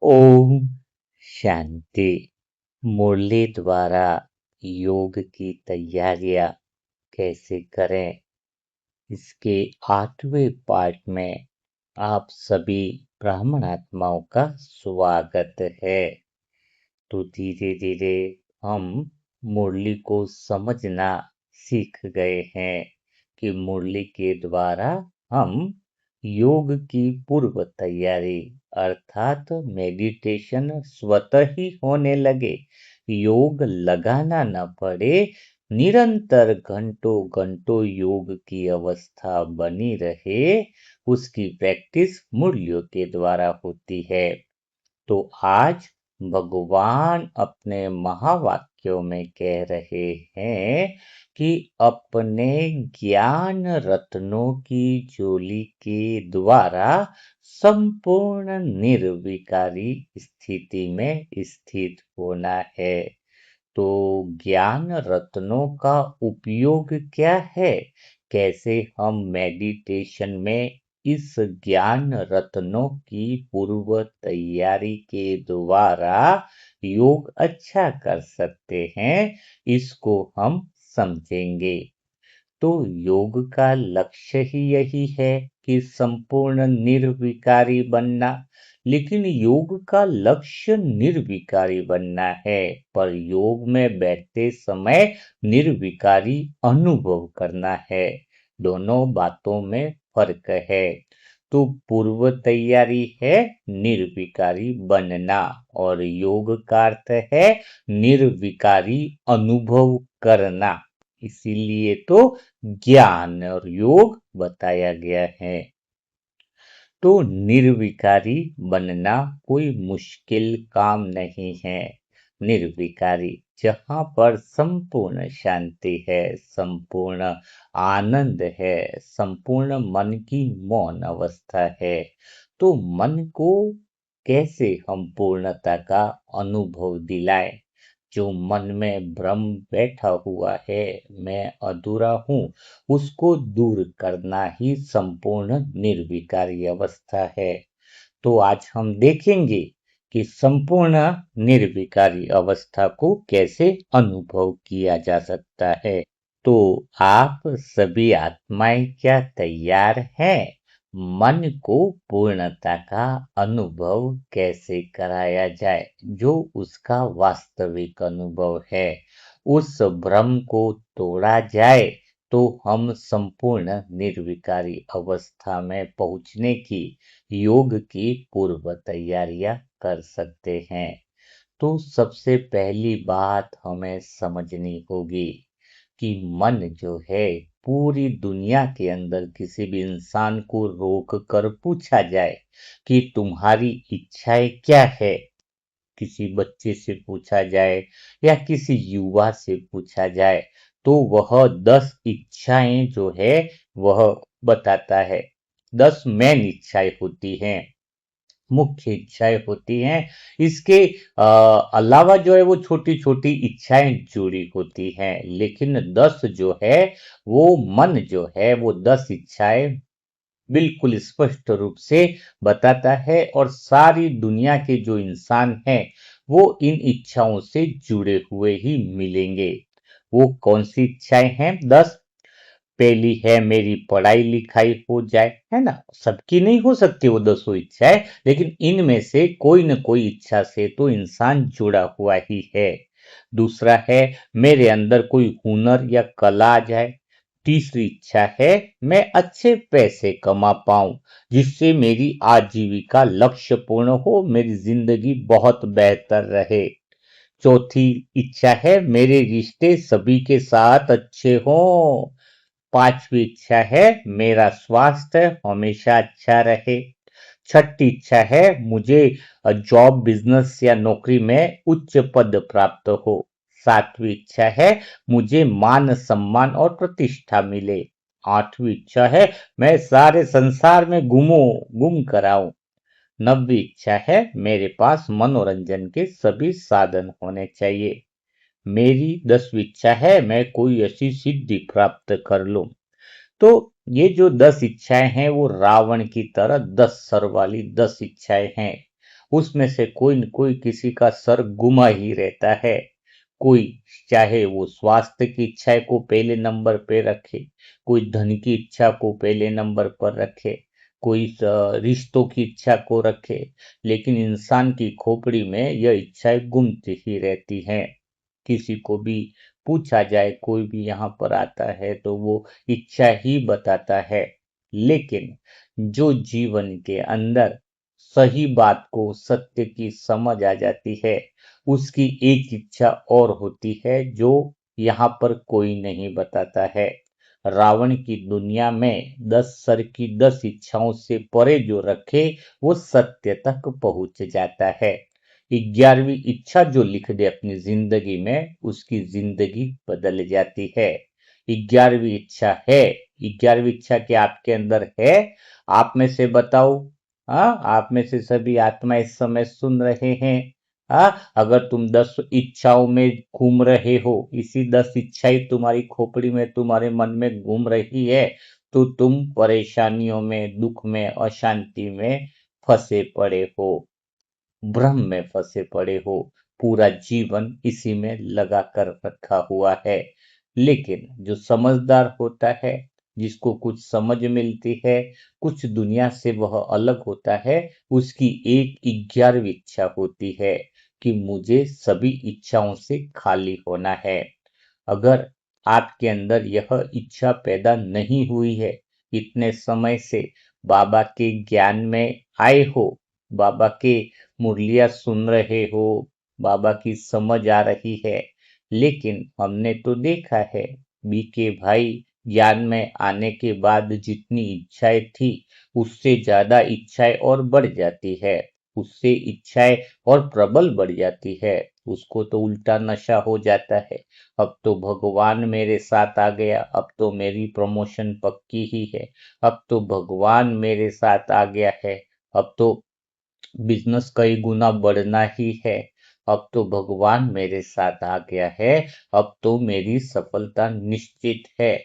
ओम शांति। मुरली द्वारा योग की तैयारियां कैसे करें, इसके 8वें पार्ट में आप सभी ब्राह्मण आत्माओं का स्वागत है। तो धीरे धीरे हम मुरली को समझना सीख गए हैं कि मुरली के द्वारा हम योग की पूर्व तैयारी अर्थात मेडिटेशन स्वतः ही होने लगे, योग लगाना न पड़े, निरंतर घंटों घंटों योग की अवस्था बनी रहे, उसकी प्रैक्टिस मुरलियों के द्वारा होती है। तो आज भगवान अपने महावाक्यों में कह रहे हैं कि अपने ज्ञान रत्नों की झोली के द्वारा संपूर्ण निर्विकारी स्थिति में स्थित होना है। तो ज्ञान रत्नों का उपयोग क्या है, कैसे हम मेडिटेशन में इस ज्ञान रत्नों की पूर्व तैयारी के द्वारा योग अच्छा कर सकते हैं, इसको हम समझेंगे। तो योग का लक्ष्य ही यही है कि संपूर्ण निर्विकारी बनना। लेकिन योग का लक्ष्य निर्विकारी बनना है, पर योग में बैठते समय निर्विकारी अनुभव करना है। दोनों बातों में फर्क है। तो पूर्व तैयारी है निर्विकारी बनना और योग का अर्थ है निर्विकारी अनुभव करना। इसीलिए तो ज्ञान और योग बताया गया है। तो निर्विकारी बनना कोई मुश्किल काम नहीं है। निर्विकारी जहाँ पर संपूर्ण शांति है, संपूर्ण आनंद है, संपूर्ण मन की मौन अवस्था है, तो मन को कैसे हम पूर्णता का अनुभव दिलाएं। जो मन में भ्रम बैठा हुआ है, मैं अधूरा हूँ, उसको दूर करना ही संपूर्ण निर्विकारी अवस्था है। तो आज हम देखेंगे कि संपूर्ण निर्विकारी अवस्था को कैसे अनुभव किया जा सकता है। तो आप सभी आत्माएं क्या तैयार हैं? मन को पूर्णता का अनुभव कैसे कराया जाए, जो उसका वास्तविक अनुभव है, उस भ्रम को तोड़ा जाए, तो हम संपूर्ण निर्विकारी अवस्था में पहुंचने की योग की पूर्व तैयारियां कर सकते हैं। तो सबसे पहली बात हमें समझनी होगी कि मन जो है, पूरी दुनिया के अंदर किसी भी इंसान को रोक कर पूछा जाए कि तुम्हारी इच्छाएं क्या है, किसी बच्चे से पूछा जाए या किसी युवा से पूछा जाए, तो वह 10 इच्छाएं जो है वह बताता है। 10 मेन इच्छाएं होती हैं, मुख्य इच्छाएं होती हैं। इसके अलावा जो है वो छोटी छोटी इच्छाएं जुड़ी होती हैं, लेकिन 10 जो है वो मन जो है वो 10 इच्छाएं बिल्कुल स्पष्ट रूप से बताता है। और सारी दुनिया के जो इंसान हैं वो इन इच्छाओं से जुड़े हुए ही मिलेंगे। वो कौन सी इच्छाएं हैं? 10। पहली है मेरी पढ़ाई लिखाई हो जाए, है ना। सबकी नहीं हो सकती वो 10 इच्छाएं, लेकिन इनमें से कोई न कोई इच्छा से तो इंसान जुड़ा हुआ ही है। दूसरा है मेरे अंदर कोई हुनर या कला आ जाए। तीसरी इच्छा है मैं अच्छे पैसे कमा पाऊं, जिससे मेरी आजीविका लक्ष्य पूर्ण हो, मेरी जिंदगी बहुत बेहतर रहे। चौथी इच्छा है मेरे रिश्ते सभी के साथ अच्छे हों। पांचवी इच्छा है मेरा स्वास्थ्य हमेशा अच्छा रहे। छठी इच्छा है मुझे जॉब बिजनेस या नौकरी में उच्च पद प्राप्त हो। सातवीं इच्छा है मुझे मान सम्मान और प्रतिष्ठा मिले। आठवीं इच्छा है मैं सारे संसार में गुम कराऊं। नवीं इच्छा है मेरे पास मनोरंजन के सभी साधन होने चाहिए। मेरी 10वीं इच्छा है मैं कोई ऐसी सिद्धि प्राप्त कर लूं। तो ये जो 10 इच्छाएं हैं वो रावण की तरह 10 सर वाली 10 इच्छाएं हैं। उसमें से कोई न कोई किसी का सर गुमा ही रहता है। कोई चाहे वो स्वास्थ्य की इच्छा को पहले नंबर पे रखे, कोई धन की इच्छा को पहले नंबर पर रखे, कोई रिश्तों की इच्छा को रखे, लेकिन इंसान की खोपड़ी में यह इच्छाएं गुमती ही रहती हैं। किसी को भी पूछा जाए, कोई भी यहाँ पर आता है तो वो इच्छा ही बताता है। लेकिन जो जीवन के अंदर सही बात को, सत्य की समझ आ जाती है, उसकी एक इच्छा और होती है जो यहाँ पर कोई नहीं बताता है। रावण की दुनिया में 10 सर की 10 इच्छाओं से परे जो रखे, वो सत्य तक पहुंच जाता है। 11वीं इच्छा जो लिख दे अपनी जिंदगी में, उसकी जिंदगी बदल जाती है। 11वीं इच्छा है। 11वीं इच्छा क्या आपके अंदर है? आप में से बताओ। हाँ, आप में से सभी आत्मा इस समय सुन रहे हैं। हाँ, अगर तुम 10 इच्छाओं में घूम रहे हो, इसी 10 इच्छाएं तुम्हारी खोपड़ी में, तुम्हारे मन में घूम रही है, तो तुम परेशानियों में, दुख में, अशांति में फंसे पड़े हो, भ्रम में फंसे पड़े हो। पूरा जीवन इसी में लगा कर रखा हुआ है। लेकिन जो समझदार होता है, जिसको कुछ समझ मिलती है, कुछ दुनिया से वह अलग होता है, उसकी एक 11वीं इच्छा होती है कि मुझे सभी इच्छाओं से खाली होना है। अगर आपके अंदर यह इच्छा पैदा नहीं हुई है, इतने समय से बाबा के ज्ञान में आए हो, बाबा के मुरलियाँ सुन रहे हो, बाबा की समझ आ रही है, लेकिन हमने तो देखा है बीके भाई, ज्ञान में आने के बाद जितनी इच्छाएं थी, उससे ज्यादा इच्छाएं और बढ़ जाती है, उससे इच्छाएं और प्रबल बढ़ जाती है। उसको तो उल्टा नशा हो जाता है। अब तो भगवान मेरे साथ आ गया, अब तो मेरी प्रमोशन पक्की ही है, अब तो भगवान मेरे साथ आ गया है, अब तो बिजनेस कई गुना बढ़ना ही है, अब तो भगवान मेरे साथ आ गया है, अब तो मेरी सफलता निश्चित है।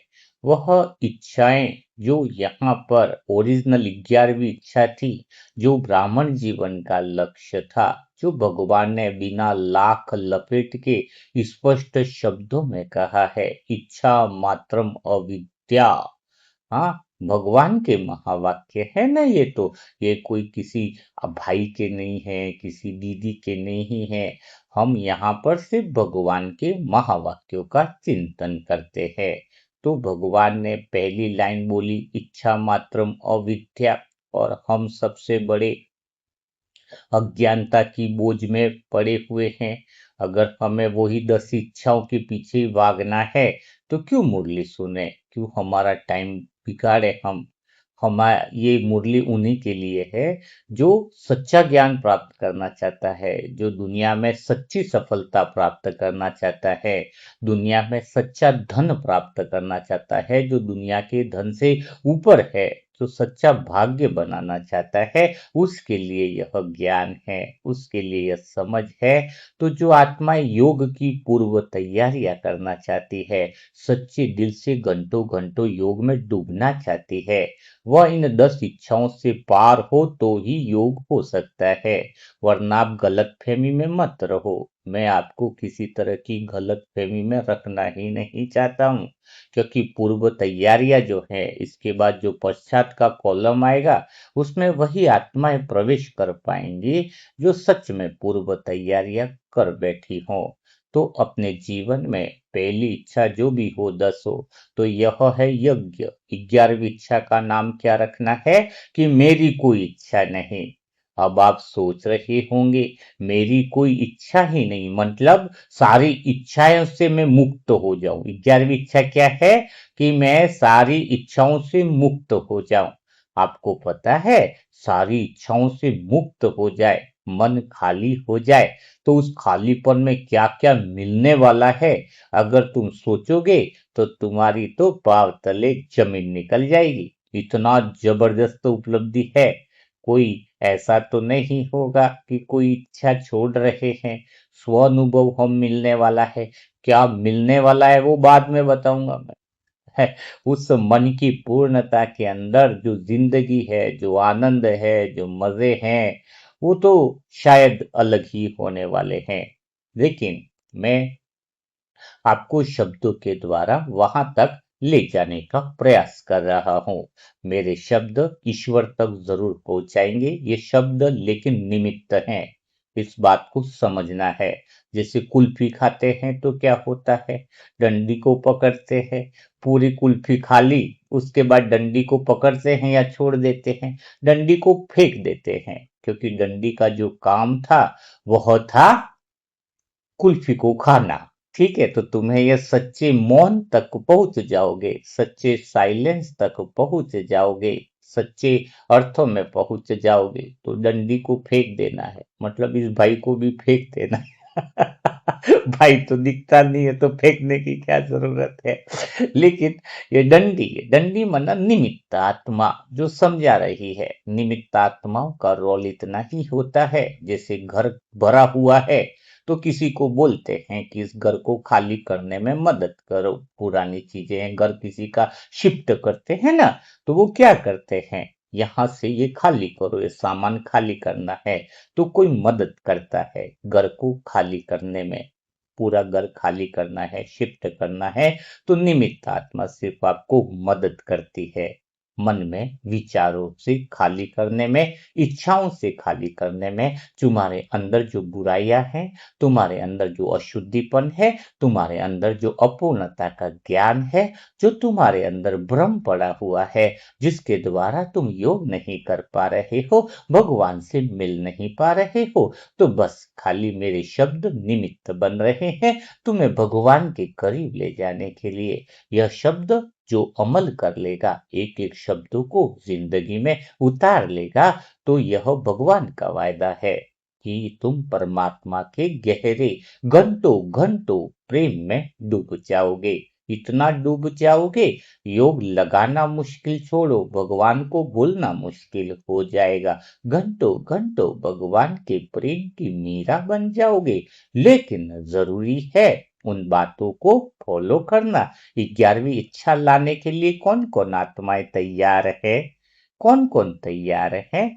वह इच्छाएं जो यहाँ पर ओरिजिनल 11वीं इच्छा थी, जो ब्राह्मण जीवन का लक्ष्य था, जो भगवान ने बिना लाख लपेट के स्पष्ट शब्दों में कहा है, इच्छा मात्रम अविद्या। हाँ, भगवान के महावाक्य है ना ये तो। ये कोई किसी भाई के नहीं है, किसी दीदी के नहीं है। हम यहाँ पर सिर्फ भगवान के महावाक्यों का चिंतन करते हैं। तो भगवान ने पहली लाइन बोली, इच्छा मात्रम अविद्या, और हम सबसे बड़े अज्ञानता की बोझ में पड़े हुए हैं। अगर हमें वही 10 इच्छाओं के पीछे भागना है, तो क्यों मुरली सुने, क्यों हमारा टाइम बिगाड़े हम। हमारा ये मुरली उन्हीं के लिए है जो सच्चा ज्ञान प्राप्त करना चाहता है, जो दुनिया में सच्ची सफलता प्राप्त करना चाहता है, दुनिया में सच्चा धन प्राप्त करना चाहता है, जो दुनिया के धन से ऊपर है, जो सच्चा भाग्य बनाना चाहता है, उसके लिए यह ज्ञान है, उसके लिए यह समझ है। तो जो आत्मा योग की पूर्व तैयारियां करना चाहती है, सच्चे दिल से घंटों घंटों योग में डूबना चाहती है, वह इन 10 इच्छाओं से पार हो तो ही योग हो सकता है। वरना आप गलतफहमी में मत रहो। मैं आपको किसी तरह की गलतफहमी में रखना ही नहीं चाहता हूँ, क्योंकि पूर्व तैयारियां जो है, इसके बाद जो पश्चात का कॉलम आएगा, उसमें वही आत्माएं प्रवेश कर पाएंगी जो सच में पूर्व तैयारियां कर बैठी हों। तो अपने जीवन में पहली इच्छा जो भी हो, 10 हो, तो यह है यज्ञ। 11वीं इच्छा का नाम क्या रखना है कि मेरी कोई इच्छा नहीं। अब आप सोच रहे होंगे, मेरी कोई इच्छा ही नहीं मतलब सारी इच्छाओं से मैं मुक्त हो जाऊं। 11वीं इच्छा क्या है कि मैं सारी इच्छाओं से मुक्त हो जाऊं। आपको पता है, सारी इच्छाओं से मुक्त हो जाए, मन खाली हो जाए, तो उस खालीपन में क्या क्या मिलने वाला है, अगर तुम सोचोगे तो तुम्हारी तो पांव तले जमीन निकल जाएगी। इतना जबरदस्त उपलब्धि है। कोई ऐसा तो नहीं होगा कि कोई इच्छा छोड़ रहे हैं। स्व अनुभव हम मिलने वाला है। क्या मिलने वाला है वो बाद में बताऊंगा मैं। है, उस मन की पूर्णता के अंदर जो जिंदगी है, जो आनंद है, जो मजे हैं, वो तो शायद अलग ही होने वाले हैं। लेकिन मैं आपको शब्दों के द्वारा वहां तक ले जाने का प्रयास कर रहा हूं। मेरे शब्द ईश्वर तक जरूर पहुंचाएंगे, ये शब्द लेकिन निमित्त हैं। इस बात को समझना है। जैसे कुल्फी खाते हैं तो क्या होता है, डंडी को पकड़ते हैं, पूरी कुल्फी खा ली, उसके बाद डंडी को पकड़ते हैं या छोड़ देते हैं, डंडी को फेंक देते हैं, क्योंकि डंडी का जो काम था वह था कुल्फी को खाना। ठीक है, तो तुम्हें यह सच्चे मौन तक पहुंच जाओगे, सच्चे साइलेंस तक पहुंच जाओगे, सच्चे अर्थों में पहुंच जाओगे, तो डंडी को फेंक देना है, मतलब इस भाई को भी फेंक देना है। भाई तो दिखता नहीं है तो फेंकने की क्या जरूरत है। लेकिन ये डंडी है, डंडी मना निमित्त आत्मा जो समझा रही है। निमित्त आत्माओं का रोल इतना ही होता है, जैसे घर भरा हुआ है तो किसी को बोलते हैं कि इस घर को खाली करने में मदद करो, पुरानी चीजें हैं, घर किसी का शिफ्ट करते हैं ना, तो वो क्या करते हैं, यहाँ से ये खाली करो, ये सामान खाली करना है, तो कोई मदद करता है घर को खाली करने में। पूरा घर खाली करना है, शिफ्ट करना है, तो निमित्त आत्मा सिर्फ आपको मदद करती है। मन में विचारों से खाली करने में, इच्छाओं से खाली करने में, तुम्हारे अंदर जो बुराइयां हैं, तुम्हारे अंदर जो अशुद्धिपन है, तुम्हारे अंदर जो अपूर्णता का ज्ञान है, जो तुम्हारे अंदर भ्रम पड़ा हुआ है, जिसके द्वारा तुम योग नहीं कर पा रहे हो, भगवान से मिल नहीं पा रहे हो, तो बस खाली मेरे शब्द निमित्त बन रहे हैं तुम्हें भगवान के करीब ले जाने के लिए। यह शब्द जो अमल कर लेगा, एक एक शब्दों को जिंदगी में उतार लेगा, तो यह भगवान का वायदा है कि तुम परमात्मा के गहरे घंटों घंटों प्रेम में डूब जाओगे। इतना डूब जाओगे, योग लगाना मुश्किल छोड़ो, भगवान को भूलना मुश्किल हो जाएगा। घंटों घंटों भगवान के प्रेम की मीरा बन जाओगे। लेकिन जरूरी है उन बातों को फॉलो करना। 11वीं इच्छा लाने के लिए कौन कौन आत्माएं तैयार है, कौन कौन तैयार है?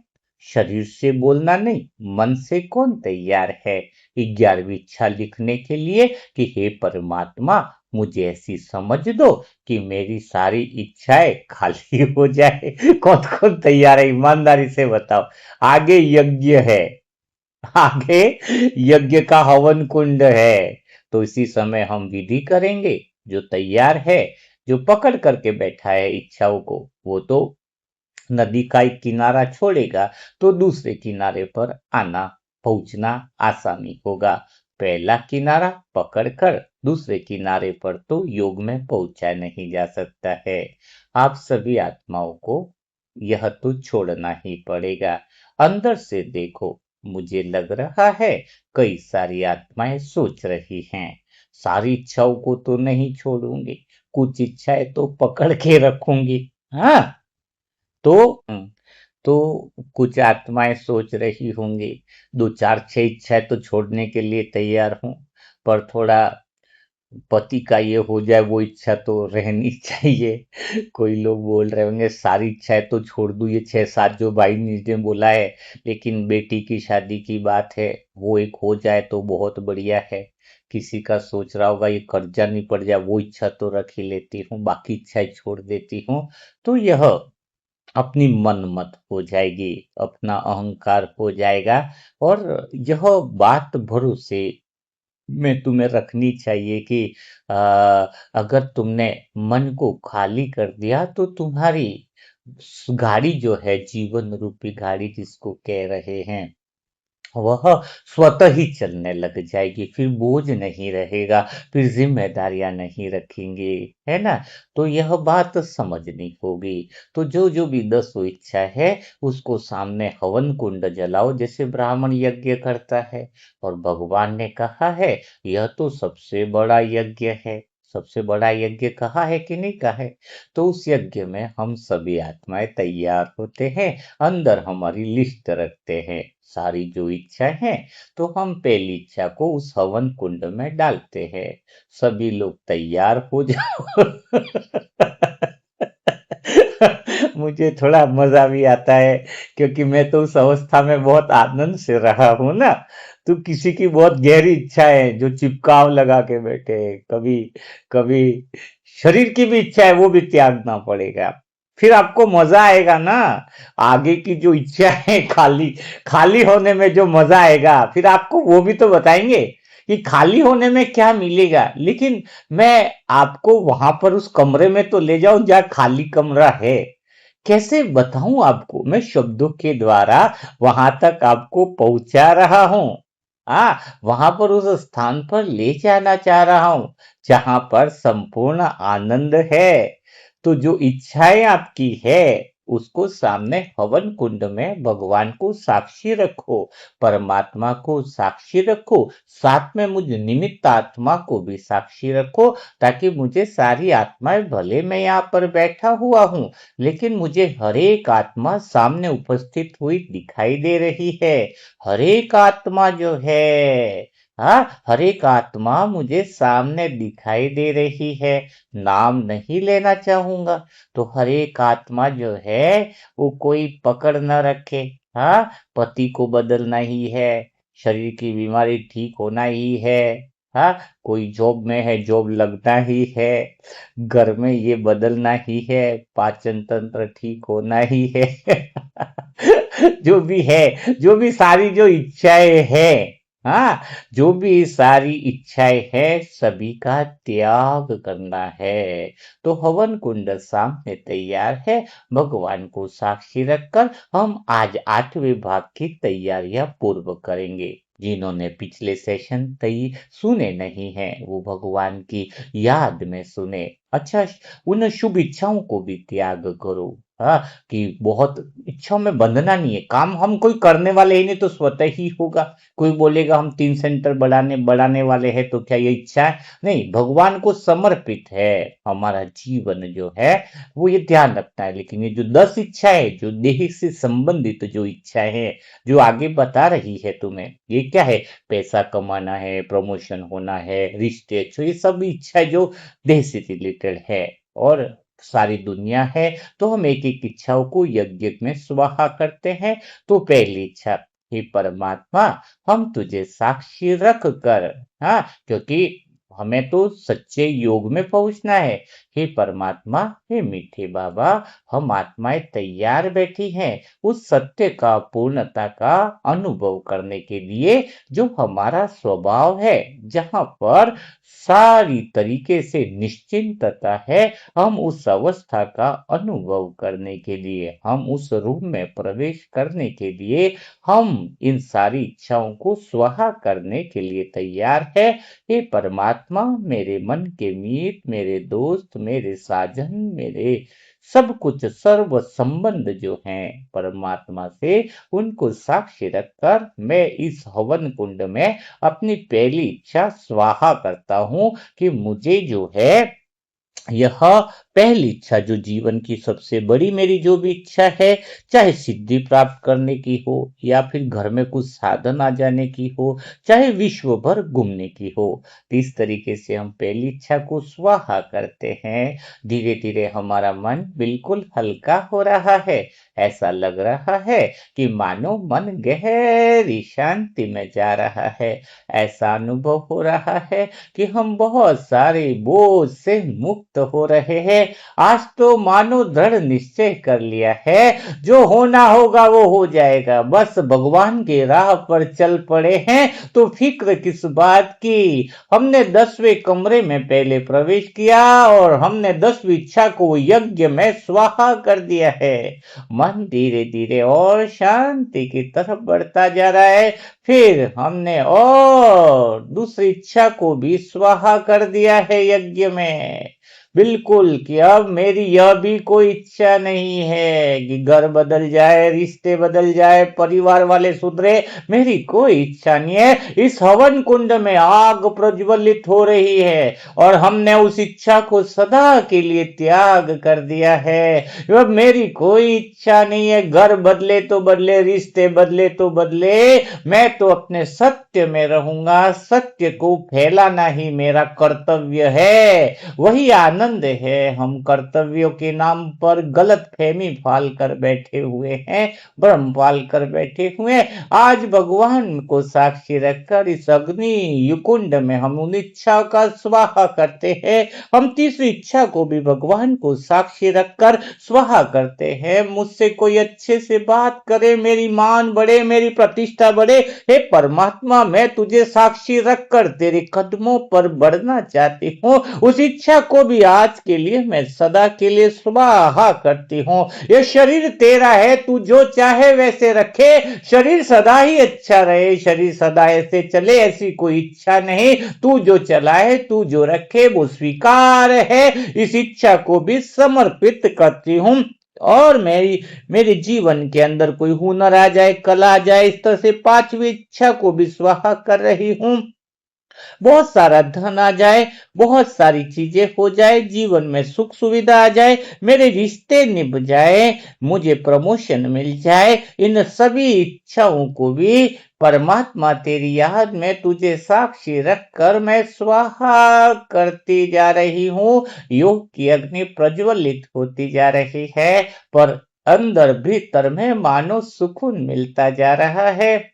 शरीर से बोलना नहीं, मन से कौन तैयार है 11वीं इच्छा लिखने के लिए कि हे परमात्मा, मुझे ऐसी समझ दो कि मेरी सारी इच्छाएं खाली हो जाए। कौन कौन तैयार है, ईमानदारी से बताओ। आगे यज्ञ है, आगे यज्ञ का हवन कुंड है, तो इसी समय हम विधि करेंगे। जो तैयार है, जो पकड़ करके बैठा है इच्छाओं को, वो तो नदी का एक किनारा छोड़ेगा तो दूसरे किनारे पर आना पहुंचना आसानी होगा। पहला किनारा पकड़कर दूसरे किनारे पर तो योग में पहुंचा नहीं जा सकता है। आप सभी आत्माओं को यह तो छोड़ना ही पड़ेगा। अंदर से देखो, मुझे लग रहा है कई सारी आत्माएं सोच रही हैं, सारी इच्छाओं को तो नहीं छोड़ूंगी, कुछ इच्छाएं तो पकड़ के रखूंगी। हाँ, तो तो कुछ आत्माएं सोच रही होंगी, दो चार छह इच्छाएं तो छोड़ने के लिए तैयार हूं, पर थोड़ा पति का ये हो जाए वो इच्छा तो रहनी चाहिए। कोई लोग बोल रहे होंगे सारी इच्छाएं तो छोड़ दूं, ये छह सात जो भाई ने बोला है, लेकिन बेटी की शादी की बात है, वो एक हो जाए तो बहुत बढ़िया है। किसी का सोच रहा होगा ये कर्जा नहीं पड़ जाए, वो इच्छा तो रख ही लेती हूँ, बाकी इच्छाएं छोड़ देती हूँ। तो यह अपनी मनमत हो जाएगी, अपना अहंकार हो जाएगा। और यह बात भरोसे में तुम्हें रखनी चाहिए कि आ, अगर तुमने मन को खाली कर दिया तो तुम्हारी गाड़ी जो है, जीवन रूपी गाड़ी जिसको कह रहे हैं, वह स्वतः ही चलने लग जाएगी, फिर बोझ नहीं रहेगा, फिर जिम्मेदारियां नहीं रखेंगे, है ना। तो यह बात समझनी होगी। तो जो जो भी 10 इच्छा है, उसको सामने हवन कुंड जलाओ जैसे ब्राह्मण यज्ञ करता है। और भगवान ने कहा है यह तो सबसे बड़ा यज्ञ है, सबसे बड़ा यज्ञ कहा है कि नहीं कहा है। तो उस यज्ञ में हम सभी आत्माएं तैयार होते हैं, अंदर हमारी लिस्ट रखते हैं सारी जो इच्छा है, तो हम पहली इच्छा को उस हवन कुंड में डालते हैं। सभी लोग तैयार हो जाओ। मुझे थोड़ा मजा भी आता है, क्योंकि मैं तो उस अवस्था में बहुत आनंद से रहा हूं ना। तो किसी की बहुत गहरी इच्छा है जो चिपकाव लगा के बैठे हैं, कभी कभी शरीर की भी इच्छा है वो भी त्यागना पड़ेगा, फिर आपको मजा आएगा ना। आगे की जो इच्छा है, खाली खाली होने में जो मजा आएगा, फिर आपको वो भी तो बताएंगे कि खाली होने में क्या मिलेगा। लेकिन मैं आपको वहां पर उस कमरे में तो ले जाऊं जहां खाली कमरा है। कैसे बताऊं आपको, मैं शब्दों के द्वारा वहां तक आपको पहुंचा रहा हूं। हाँ, वहां पर उस स्थान पर ले जाना चाह रहा हूं जहां पर संपूर्ण आनंद है। तो जो इच्छाएं आपकी है, उसको सामने हवन कुंड में भगवान को साक्षी रखो, परमात्मा को साक्षी रखो, साथ में मुझ निमित्त आत्मा को भी साक्षी रखो, ताकि मुझे सारी आत्माएं, भले मैं यहाँ पर बैठा हुआ हूँ, लेकिन मुझे हर एक आत्मा सामने उपस्थित हुई दिखाई दे रही है। हर एक आत्मा जो है, हाँ, हर एक आत्मा मुझे सामने दिखाई दे रही है। नाम नहीं लेना चाहूंगा, तो हर एक आत्मा जो है वो कोई पकड़ न रखे। हाँ, पति को बदलना ही है, शरीर की बीमारी ठीक होना ही है। हाँ, कोई जॉब में है, जॉब लगना ही है, घर में ये बदलना ही है, पाचन तंत्र ठीक होना ही है। जो भी है, जो भी सारी जो इच्छाएं हैं, हाँ, जो भी सारी इच्छाएं हैं, सभी का त्याग करना है। तो हवन कुंड सामने तैयार है, भगवान को साक्षी रखकर हम आज 8वें भाग की तैयारियां पूर्व करेंगे। जिन्होंने पिछले सेशन तय सुने नहीं हैं, वो भगवान की याद में सुने। अच्छा, उन शुभ इच्छाओं को भी त्याग करो। हाँ, कि बहुत इच्छाओं में बंधना नहीं है, काम हम कोई करने वाले ही नहीं तो स्वतः ही होगा। कोई बोलेगा हम 3 सेंटर बढ़ाने बढ़ाने वाले हैं, तो क्या ये इच्छा है? नहीं, भगवान को समर्पित है हमारा जीवन जो है, वो ये ध्यान रखता है। लेकिन ये जो 10 इच्छा है, जो देह से संबंधित जो इच्छाएं है, जो आगे बता रही है तुम्हें, ये क्या है? पैसा कमाना है, प्रमोशन होना है, रिश्ते अच्छे, ये सब इच्छा जो देह से रिलेटेड है, और सारी दुनिया है। तो हम एक एक इच्छाओं को यज्ञ में स्वाहा करते हैं। तो पहली इच्छा, हे परमात्मा, हम तुझे साक्षी रख कर, हाँ, क्योंकि हमें तो सच्चे योग में पहुंचना है। हे परमात्मा, हे मीठे बाबा, हम आत्माएं तैयार बैठी हैं उस सत्य का, पूर्णता का अनुभव करने के लिए, जो हमारा स्वभाव है, जहां पर सारी तरीके से निश्चिंतता है। हम उस अवस्था का अनुभव करने के लिए, हम उस रूम में प्रवेश करने के लिए, हम इन सारी इच्छाओं को स्वाहा करने के लिए तैयार है। हे परमात्मा, मेरे मन के मीत, मेरे दोस्त, मेरे साजन, मेरे सब कुछ, सर्व संबंध जो हैं परमात्मा से, उनको साक्षी रखकर मैं इस हवन कुंड में अपनी पहली इच्छा स्वाहा करता हूं कि मुझे जो है, यह पहली इच्छा, जो जीवन की सबसे बड़ी मेरी जो भी इच्छा है, चाहे सिद्धि प्राप्त करने की हो, या फिर घर में कुछ साधन आ जाने की हो, चाहे विश्व भर घूमने की हो, तो इस तरीके से हम पहली इच्छा को स्वाहा करते हैं। धीरे धीरे हमारा मन बिल्कुल हल्का हो रहा है। ऐसा लग रहा है कि मानो मन गहरी शांति में जा रहा है। ऐसा अनुभव हो रहा है कि हम बहुत सारे बोझ से मुक्त हो रहे हैं। आज तो मानो दृढ़ निश्चय कर लिया है, जो होना होगा वो हो जाएगा, बस भगवान की राह पर चल पड़े हैं। तो फिक्र किस बात की। हमने 10वें कमरे में पहले प्रवेश किया और हमने 10वीं इच्छा को यज्ञ में स्वाहा कर दिया है। मन धीरे धीरे और शांति की तरफ बढ़ता जा रहा है। फिर हमने और दूसरी इच्छा को भी स्वाहा कर दिया है यज्ञ में, बिल्कुल, कि अब मेरी यह भी कोई इच्छा नहीं है कि घर बदल जाए, रिश्ते बदल जाए, परिवार वाले सुधरे, मेरी कोई इच्छा नहीं है। इस हवन कुंड में आग प्रज्वलित हो रही है और हमने उस इच्छा को सदा के लिए त्याग कर दिया है। अब मेरी कोई इच्छा नहीं है, घर बदले तो बदले, रिश्ते बदले तो बदले, मैं तो अपने सत्य में रहूंगा। सत्य को फैलाना ही मेरा कर्तव्य है, वही आनंद आनंद है। हम कर्तव्यों के नाम पर गलत फहमी पाल कर बैठे हुए हैं, भ्रम पाल कर बैठे हुए हैं। आज भगवान को साक्षी रखकर इस अग्नि युकुंड में हम उन इच्छाओं का स्वाहा करते हैं। हम तीसरी इच्छा को भी भगवान को साक्षी रखकर स्वाहा करते हैं। मुझसे कोई अच्छे से बात करे, मेरी मान बढ़े, मेरी प्रतिष्ठा बढ़े, हे परमात्मा मैं तुझे साक्षी रखकर तेरे कदमों पर बढ़ना चाहती हूँ। उस इच्छा को भी आज के लिए मैं सदा के लिए स्वाहा करती हूँ। ये शरीर तेरा है, तू जो चाहे वैसे रखे, शरीर सदा ही अच्छा रहे, शरीर सदा ऐसे चले, ऐसी कोई इच्छा नहीं। तू जो चलाए, तू जो रखे वो स्वीकार है। इस इच्छा को भी समर्पित करती हूँ। और मेरे जीवन के अंदर कोई हुनर आ जाए, कला आ जाए, इस तरह से पांचवी इच्छा को भी स्वाहा कर रही हूँ। बहुत सारा धन आ जाए, बहुत सारी चीजें हो जाए, जीवन में सुख सुविधा आ जाए, मेरे रिश्ते निभ जाए, मुझे प्रमोशन मिल जाए, इन सभी इच्छाओं को भी परमात्मा तेरी याद में तुझे साक्षी रखकर मैं स्वाहा करती जा रही हूँ। योग की अग्नि प्रज्वलित होती जा रही है, पर अंदर भीतर में मानो सुकून मिलता जा रहा है।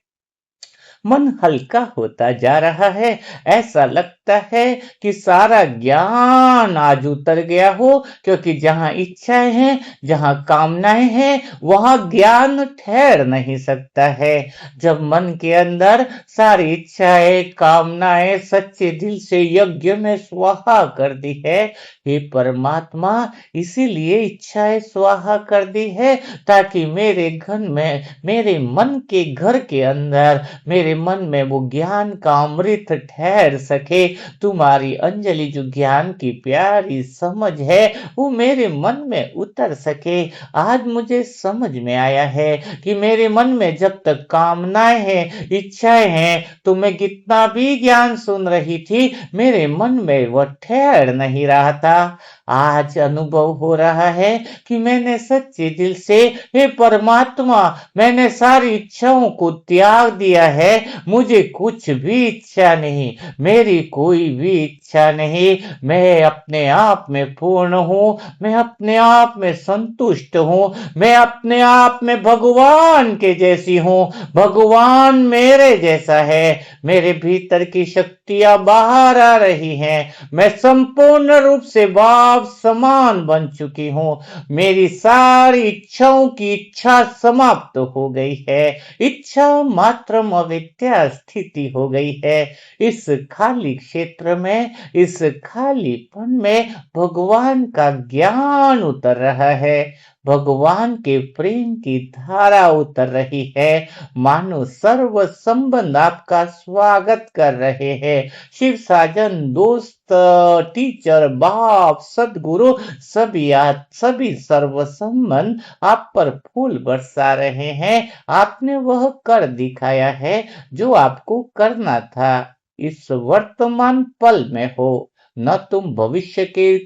मन हल्का होता जा रहा है। ऐसा लगता है कि सारा ज्ञान आज उतर गया हो, क्योंकि जहां इच्छाएं हैं, जहां कामनाएं हैं, वहां ज्ञान ठहर नहीं सकता है। जब मन के अंदर सारी इच्छाएं, कामनाएं सच्चे दिल से यज्ञ में स्वाहा कर दी है, हे परमात्मा इसीलिए इच्छाएं स्वाहा कर दी है, ताकि मेरे घर में, मेरे मन के घर के अंदर, मेरे मन में वो ज्ञान का अमृत ठहर सके। तुम्हारी अंजलि जो ज्ञान की प्यारी समझ है, वो मेरे मन में उतर सके। आज मुझे समझ में आया है कि मेरे मन में जब तक कामनाएं हैं, इच्छाएं हैं, तो मैं कितना भी ज्ञान सुन रही थी, मेरे मन में वह ठहर नहीं रहा था। आज अनुभव हो रहा है कि मैंने सच्चे दिल से, हे परमात्मा मैंने सारी इच्छाओं को त्याग दिया है, मुझे कुछ भी इच्छा नहीं, मेरी कोई भी इच्छा नहीं, मैं अपने आप में पूर्ण हूँ, मैं अपने आप में संतुष्ट हूँ, मैं अपने आप में भगवान के जैसी हूँ, भगवान मेरे जैसा है, मेरे भीतर की शक्तियां बाहर आ रही हैं, मैं संपूर्ण रूप से बाप समान बन चुकी हूँ, मेरी सारी इच्छाओं की इच्छा समाप्त हो गई है, इच्छा मात्र अविद्या स्थिति हो गई है। इस खाली क्षेत्र में, इस खालीपन में भगवान का ज्ञान उतर रहा है, भगवान के प्रेम की धारा उतर रही है, मानो सर्व संबंध आपका स्वागत कर रहे हैं। शिव साजन, दोस्त, टीचर, बाप, सदगुरु, सभी सर्व संबंध आप पर फूल बरसा रहे हैं। आपने वह कर दिखाया है जो आपको करना था। इस वर्तमान पल में हो, न तुम भविष्य के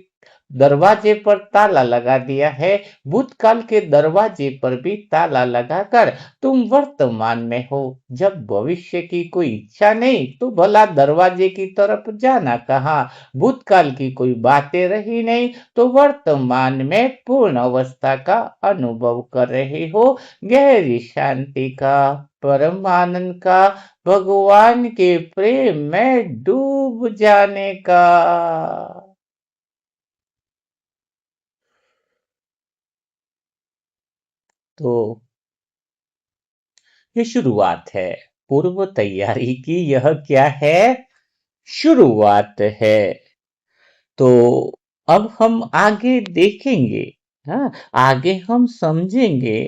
दरवाजे पर ताला लगा दिया है, भूतकाल के दरवाजे पर भी ताला लगाकर तुम वर्तमान में हो। जब भविष्य की कोई इच्छा नहीं, तो भला दरवाजे की तरफ जाना कहाँ। भूतकाल की कोई बातें रही नहीं, तो वर्तमान में पूर्ण अवस्था का अनुभव कर रहे हो, गहरी शांति का, परम आनंद का, भगवान के प्रेम में डूब जाने का। तो ये शुरुआत है, पूर्व तैयारी की यह क्या है, शुरुआत है। तो अब हम आगे देखेंगे, हाँ, आगे हम समझेंगे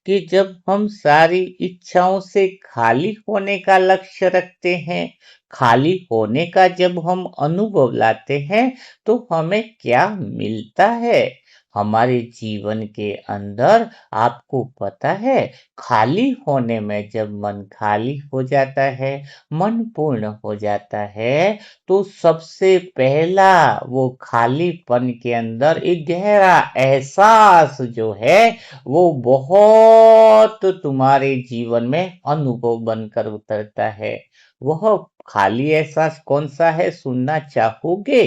कि जब हम सारी इच्छाओं से खाली होने का लक्ष्य रखते हैं, खाली होने का जब हम अनुभव लाते हैं, तो हमें क्या मिलता है हमारे जीवन के अंदर। आपको पता है, खाली होने में जब मन खाली हो जाता है, मन पूर्ण हो जाता है, तो सबसे पहला वो खालीपन के अंदर एक गहरा एहसास जो है, वो बहुत तुम्हारे जीवन में अनुभव बनकर उतरता है। वह खाली एहसास कौन सा है, सुनना चाहोगे?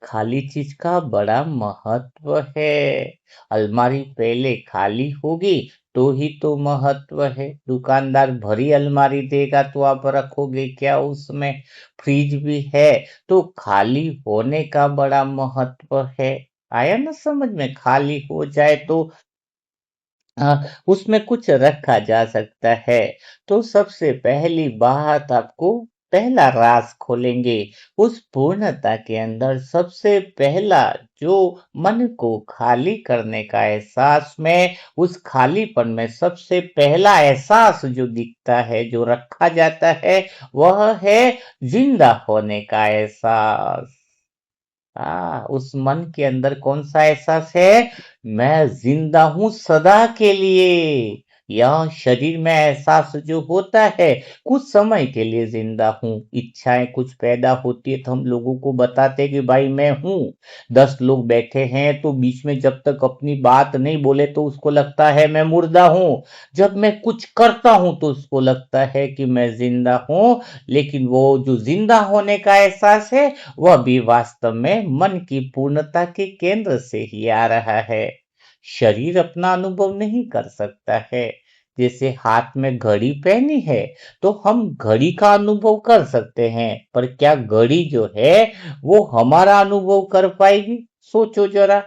खाली चीज का बड़ा महत्व है। अलमारी पहले खाली होगी तो ही तो महत्व है। दुकानदार भरी अलमारी देगा तो आप रखोगे क्या उसमें? फ्रिज भी है तो खाली होने का बड़ा महत्व है। आया ना समझ में? खाली हो जाए तो उसमें कुछ रखा जा सकता है। तो सबसे पहली बात आपको पहला राज खोलेंगे। उस पूर्णता के अंदर सबसे पहला जो मन को खाली करने का एहसास में, उस खालीपन में सबसे पहला एहसास जो दिखता है, जो रखा जाता है, वह है जिंदा होने का एहसास। उस मन के अंदर कौन सा एहसास है? मैं जिंदा हूं सदा के लिए। यह शरीर में एहसास जो होता है, कुछ समय के लिए जिंदा हूं। इच्छाएं कुछ पैदा होती है तो हम लोगों को बताते हैं कि भाई मैं हूं। 10 लोग बैठे हैं तो बीच में जब तक अपनी बात नहीं बोले तो उसको लगता है मैं मुर्दा हूं। जब मैं कुछ करता हूं तो उसको लगता है कि मैं जिंदा हूं। लेकिन वो जो जिंदा होने का एहसास है, वह भी वास्तव में मन की पूर्णता के केंद्र से ही आ रहा है। शरीर अपना अनुभव नहीं कर सकता है। जैसे हाथ में घड़ी पहनी है तो हम घड़ी का अनुभव कर सकते हैं, पर क्या घड़ी जो है वो हमारा अनुभव कर पाएगी? सोचो जरा।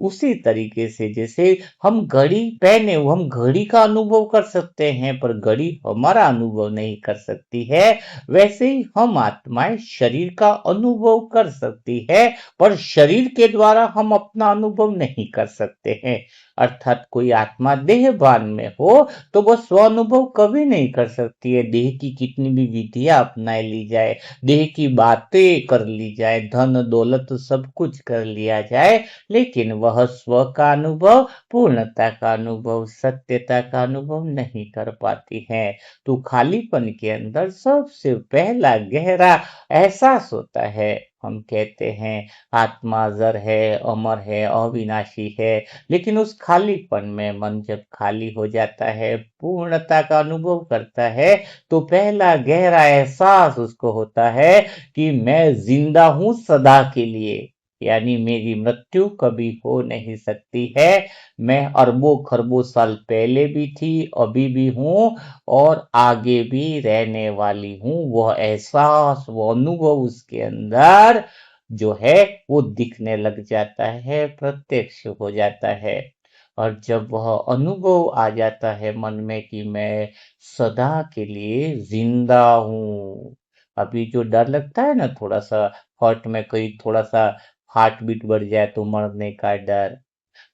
उसी तरीके से जैसे हम घड़ी पहने, हम घड़ी का अनुभव कर सकते हैं पर घड़ी हमारा अनुभव नहीं कर सकती है, वैसे ही हम आत्माएं शरीर का अनुभव कर सकती है, पर शरीर के द्वारा हम अपना अनुभव नहीं कर सकते हैं। अर्थात कोई आत्मा देहभान में हो तो वह स्व अनुभव कभी नहीं कर सकती है। देह की कितनी भी विधियां अपना ली जाए, देह की बातें कर ली जाए, धन दौलत सब कुछ कर लिया जाए, लेकिन वह स्व का अनुभव, पूर्णता का अनुभव, सत्यता का अनुभव नहीं कर पाती है। तो खालीपन के अंदर सबसे पहला गहरा एहसास होता है। हम कहते हैं आत्मा जर है, अमर है, अविनाशी है, लेकिन उस खालीपन में मन जब खाली हो जाता है, पूर्णता का अनुभव करता है, तो पहला गहरा एहसास उसको होता है कि मैं जिंदा हूं सदा के लिए। यानी मेरी मृत्यु कभी हो नहीं सकती है। मैं अरबों खरबों साल पहले भी थी, अभी भी हूँ और आगे भी रहने वाली हूँ। वह एहसास, वो अनुभव उसके अंदर जो है वो दिखने लग जाता है, प्रत्यक्ष हो जाता है। और जब वह अनुभव आ जाता है मन में कि मैं सदा के लिए जिंदा हूँ। अभी जो डर लगता है ना, थोड़ा सा हार्ट में कहीं थोड़ा सा हार्ट बीट बढ़ जाए तो मरने का डर,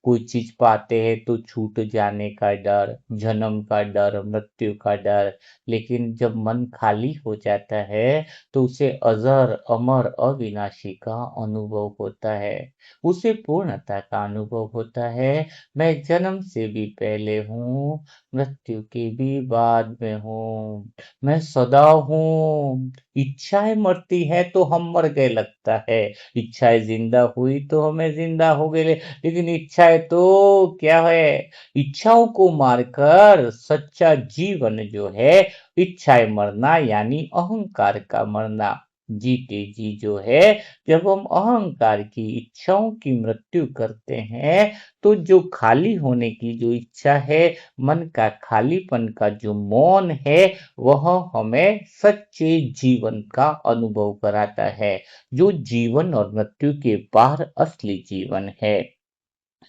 कोई चीज पाते हैं तो छूट जाने का डर, जन्म का डर, मृत्यु का डर। लेकिन जब मन खाली हो जाता है तो उसे अजर अमर अविनाशी का अनुभव होता है। उसे पूर्णता का अनुभव होता है। मैं जन्म से भी पहले हूँ, मृत्यु के भी बाद में हूँ। मैं सदा हूँ। इच्छाएं मरती है तो हम मर गए लगता है, इच्छाएं जिंदा हुई तो हमें जिंदा हो गए। लेकिन इच्छाएं तो क्या है? इच्छाओं को मारकर सच्चा जीवन जो है, इच्छाएं मरना यानी अहंकार का मरना। जीते जी जो है, जब हम अहंकार की इच्छाओं की मृत्यु करते हैं, तो जो खाली होने की जो इच्छा है, मन का खालीपन का जो मौन है, वह हमें सच्चे जीवन का अनुभव कराता है, जो जीवन और मृत्यु के पार असली जीवन है।